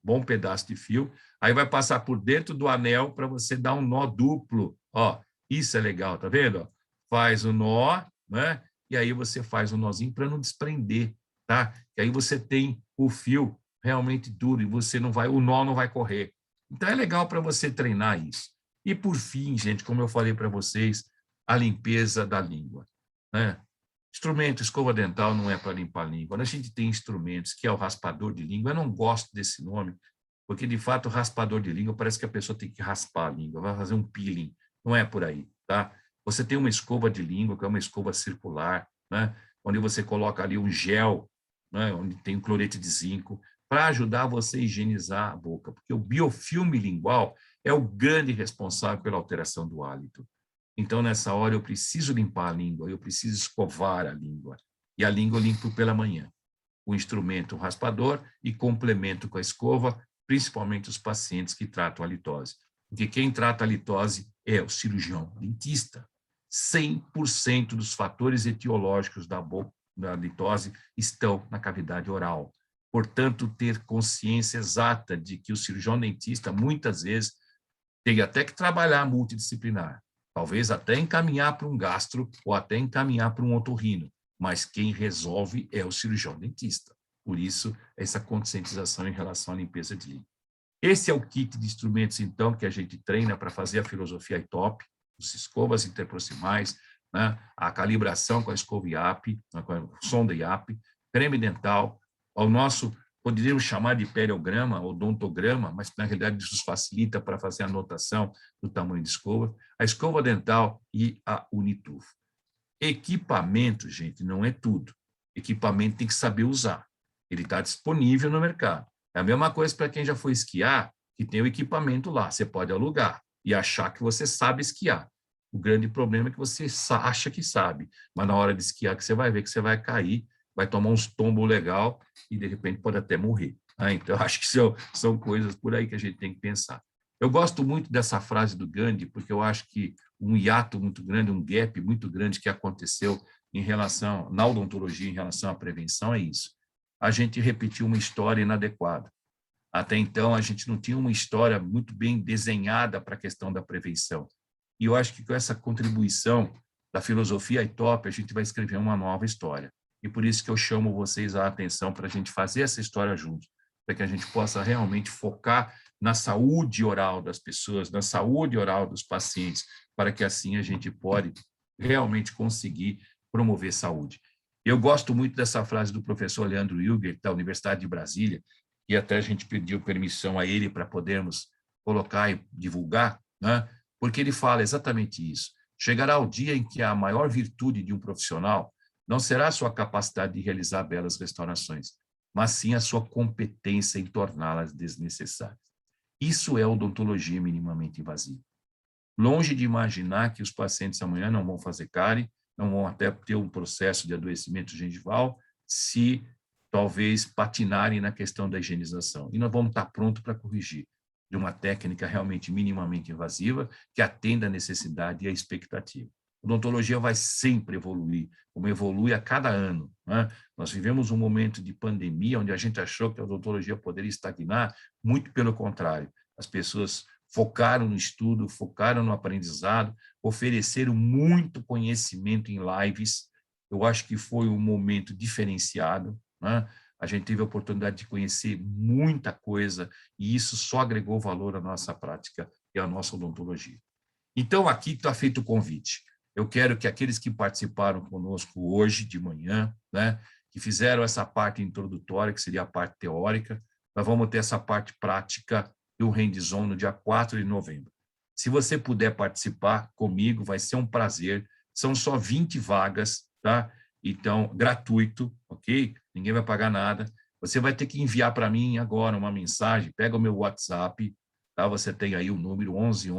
bom pedaço de fio, aí vai passar por dentro do anel para você dar um nó duplo, ó, isso é legal, tá vendo? Ó, faz o nó, né? E aí você faz o nozinho para não desprender, tá? E aí você tem o fio realmente duro e você não vai, o nó não vai correr. Então é legal para você treinar isso. E por fim, gente, como eu falei para vocês, a limpeza da língua, né? Instrumento, escova dental não é para limpar a língua. A gente tem instrumentos, que é o raspador de língua. Eu não gosto desse nome, porque, de fato, o raspador de língua parece que a pessoa tem que raspar a língua, vai fazer um peeling. Não é por aí, tá? Você tem uma escova de língua, que é uma escova circular, né? Onde você coloca ali um gel, né? Onde tem um cloreto de zinco, para ajudar você a higienizar a boca, porque o biofilme lingual é o grande responsável pela alteração do hálito. Então, nessa hora, eu preciso limpar a língua, eu preciso escovar a língua. E a língua eu limpo pela manhã. O instrumento, o raspador, e complemento com a escova, principalmente os pacientes que tratam a litose. Porque quem trata a litose é o cirurgião dentista. 100% dos fatores etiológicos da litose estão na cavidade oral. Portanto, ter consciência exata de que o cirurgião dentista, muitas vezes, tem até que trabalhar multidisciplinar. Talvez até encaminhar para um gastro ou até encaminhar para um otorrino, mas quem resolve é o cirurgião dentista. Por isso, essa conscientização em relação à limpeza de língua. Esse é o kit de instrumentos, então, que a gente treina para fazer a filosofia ITOP, os escovas interproximais, né? A calibração com a escova IAP, com a sonda IAP, creme dental, ao nosso, poderíamos chamar de periograma, odontograma, mas na realidade isso facilita para fazer a anotação do tamanho de escova, a escova dental e a Unituf. Equipamento, gente, não é tudo. Equipamento tem que saber usar. Ele está disponível no mercado. É a mesma coisa para quem já foi esquiar, que tem o equipamento lá. Você pode alugar e achar que você sabe esquiar. O grande problema é que você acha que sabe, mas na hora de esquiar que você vai ver que você vai cair, vai tomar uns tombos legal e, de repente, pode até morrer. Então, eu acho que são coisas por aí que a gente tem que pensar. Eu gosto muito dessa frase do Gandhi, porque eu acho que um hiato muito grande, um gap muito grande que aconteceu em relação, na odontologia, em relação à prevenção, é isso. A gente repetiu uma história inadequada. Até então, a gente não tinha uma história muito bem desenhada para a questão da prevenção. E eu acho que com essa contribuição da filosofia ITOP, a gente vai escrever uma nova história. E por isso que eu chamo vocês a atenção para a gente fazer essa história juntos. para que a gente possa realmente focar na saúde oral das pessoas, na saúde oral dos pacientes, para que assim a gente pode realmente conseguir promover saúde. Eu gosto muito dessa frase do professor Leandro Hilger, da Universidade de Brasília, e até a gente pediu permissão a ele para podermos colocar e divulgar, né? Porque ele fala exatamente isso. Chegará o dia em que a maior virtude de um profissional não será a sua capacidade de realizar belas restaurações, mas sim a sua competência em torná-las desnecessárias. Isso é odontologia minimamente invasiva. Longe de imaginar que os pacientes amanhã não vão fazer cárie, não vão até ter um processo de adoecimento gengival, se talvez patinarem na questão da higienização. E nós vamos estar prontos para corrigir de uma técnica realmente minimamente invasiva que atenda a necessidade e a expectativa. A odontologia vai sempre evoluir, como evolui a cada ano, né? Nós vivemos um momento de pandemia onde a gente achou que a odontologia poderia estagnar, muito pelo contrário. As pessoas focaram no estudo, focaram no aprendizado, ofereceram muito conhecimento em lives. Eu acho que foi um momento diferenciado, né? A gente teve a oportunidade de conhecer muita coisa e isso só agregou valor à nossa prática e à nossa odontologia. Então, aqui está feito o convite. Eu quero que aqueles que participaram conosco hoje de manhã, né, que fizeram essa parte introdutória, que seria a parte teórica, nós vamos ter essa parte prática do hands-on no dia 4 de novembro. Se você puder participar comigo, vai ser um prazer. São só 20 vagas, tá? Então, gratuito, ok? Ninguém vai pagar nada. Você vai ter que enviar para mim agora uma mensagem, pega o meu WhatsApp, tá? Você tem aí o número 11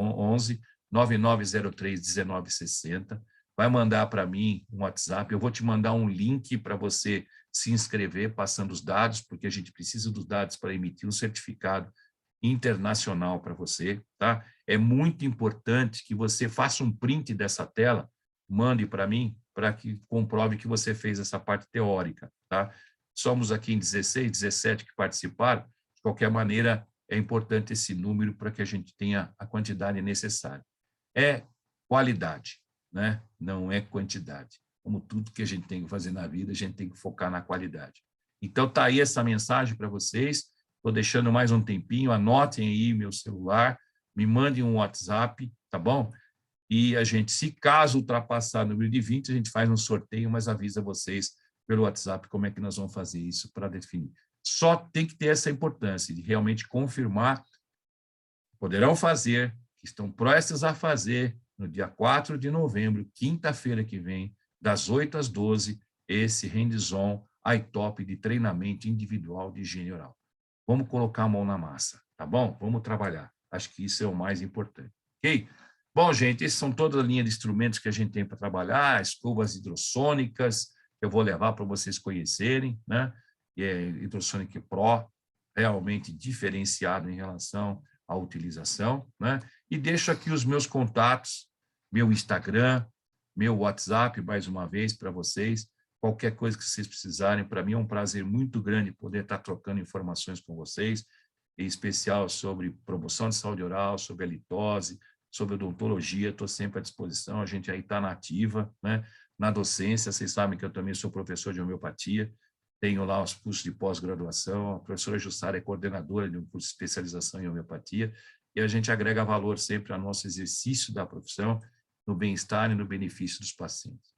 9903 1960, vai mandar para mim um WhatsApp, eu vou te mandar um link para você se inscrever, passando os dados, porque a gente precisa dos dados para emitir um certificado internacional para você, tá? É muito importante que você faça um print dessa tela, mande para mim, para que comprove que você fez essa parte teórica, tá? Somos aqui em 16, 17 que participaram, de qualquer maneira, é importante esse número para que a gente tenha a quantidade necessária. É qualidade, né? Não é quantidade. Como tudo que a gente tem que fazer na vida, a gente tem que focar na qualidade. Então, tá aí essa mensagem para vocês. Estou deixando mais um tempinho, anotem aí meu celular, me mandem um WhatsApp, tá bom? E a gente, se caso ultrapassar o número de 20, a gente faz um sorteio, mas avisa vocês pelo WhatsApp como é que nós vamos fazer isso para definir. Só tem que ter essa importância de realmente confirmar, poderão fazer, que estão prestes a fazer, no dia 4 de novembro, quinta-feira que vem, das 8 às 12, esse hands-on iTop de treinamento individual de higiene oral. Vamos colocar a mão na massa, tá bom? Vamos trabalhar. Acho que isso é o mais importante, ok? Bom, gente, esses são toda a linha de instrumentos que a gente tem para trabalhar, escovas hidrossônicas, que eu vou levar para vocês conhecerem, né? E é Hidrosonic Pro, realmente diferenciado em relação à utilização, né? E deixo aqui os meus contatos, meu Instagram, meu WhatsApp, mais uma vez, para vocês. Qualquer coisa que vocês precisarem, para mim é um prazer muito grande poder estar trocando informações com vocês, em especial sobre promoção de saúde oral, sobre a litose, sobre odontologia, estou sempre à disposição, a gente aí está na ativa, né? Na docência, vocês sabem que eu também sou professor de homeopatia, tenho lá os cursos de pós-graduação, a professora Jussara é coordenadora de um curso de especialização em homeopatia, e a gente agrega valor sempre ao nosso exercício da profissão, no bem-estar e no benefício dos pacientes.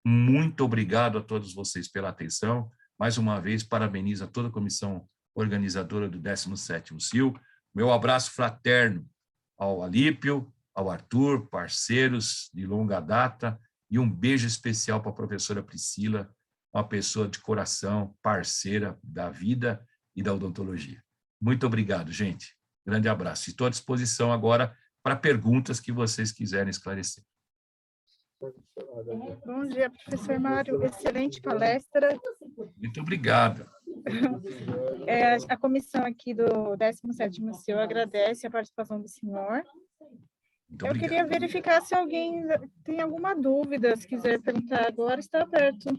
Muito obrigado a todos vocês pela atenção. Mais uma vez, parabenizo a toda a comissão organizadora do 17º CIL. Meu abraço fraterno ao Alípio, ao Arthur, parceiros de longa data, e um beijo especial para a professora Priscila, uma pessoa de coração, parceira da vida e da odontologia. Muito obrigado, gente. Grande abraço. Estou à disposição agora para perguntas que vocês quiserem esclarecer. Bom dia, professor Mário. Excelente palestra. Muito obrigado. A comissão aqui do 17º CIO agradece a participação do senhor. Muito Eu obrigado. queria verificar se alguém tem alguma dúvida, se quiser perguntar agora, está aberto.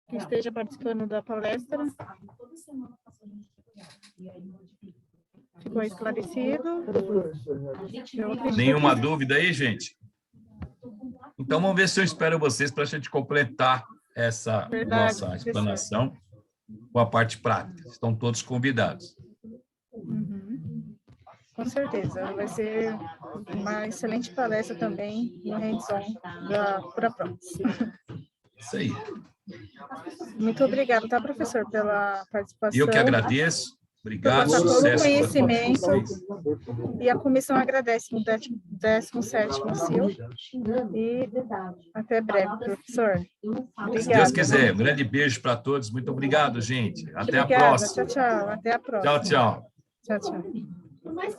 Que esteja participando da palestra. Ficou esclarecido? Nenhuma dúvida aí, gente? Então, vamos ver se eu espero vocês para a gente completar essa nossa explanação. com a parte prática. Estão todos convidados. Uhum. Com certeza, vai ser uma excelente palestra também no hands-on da ProProx. Isso aí. Muito obrigada, tá, professor, pela participação. Eu que agradeço. Obrigado, por passar todo o sucesso para todos conhecimento. vocês. E a comissão agradece no 17º CIL. E até breve, professor. Obrigada. Se Deus quiser, um grande beijo para todos. Muito obrigado, gente. Até a Obrigada. próxima. Tchau, tchau. Até a próxima. Tchau, tchau. Tchau, tchau.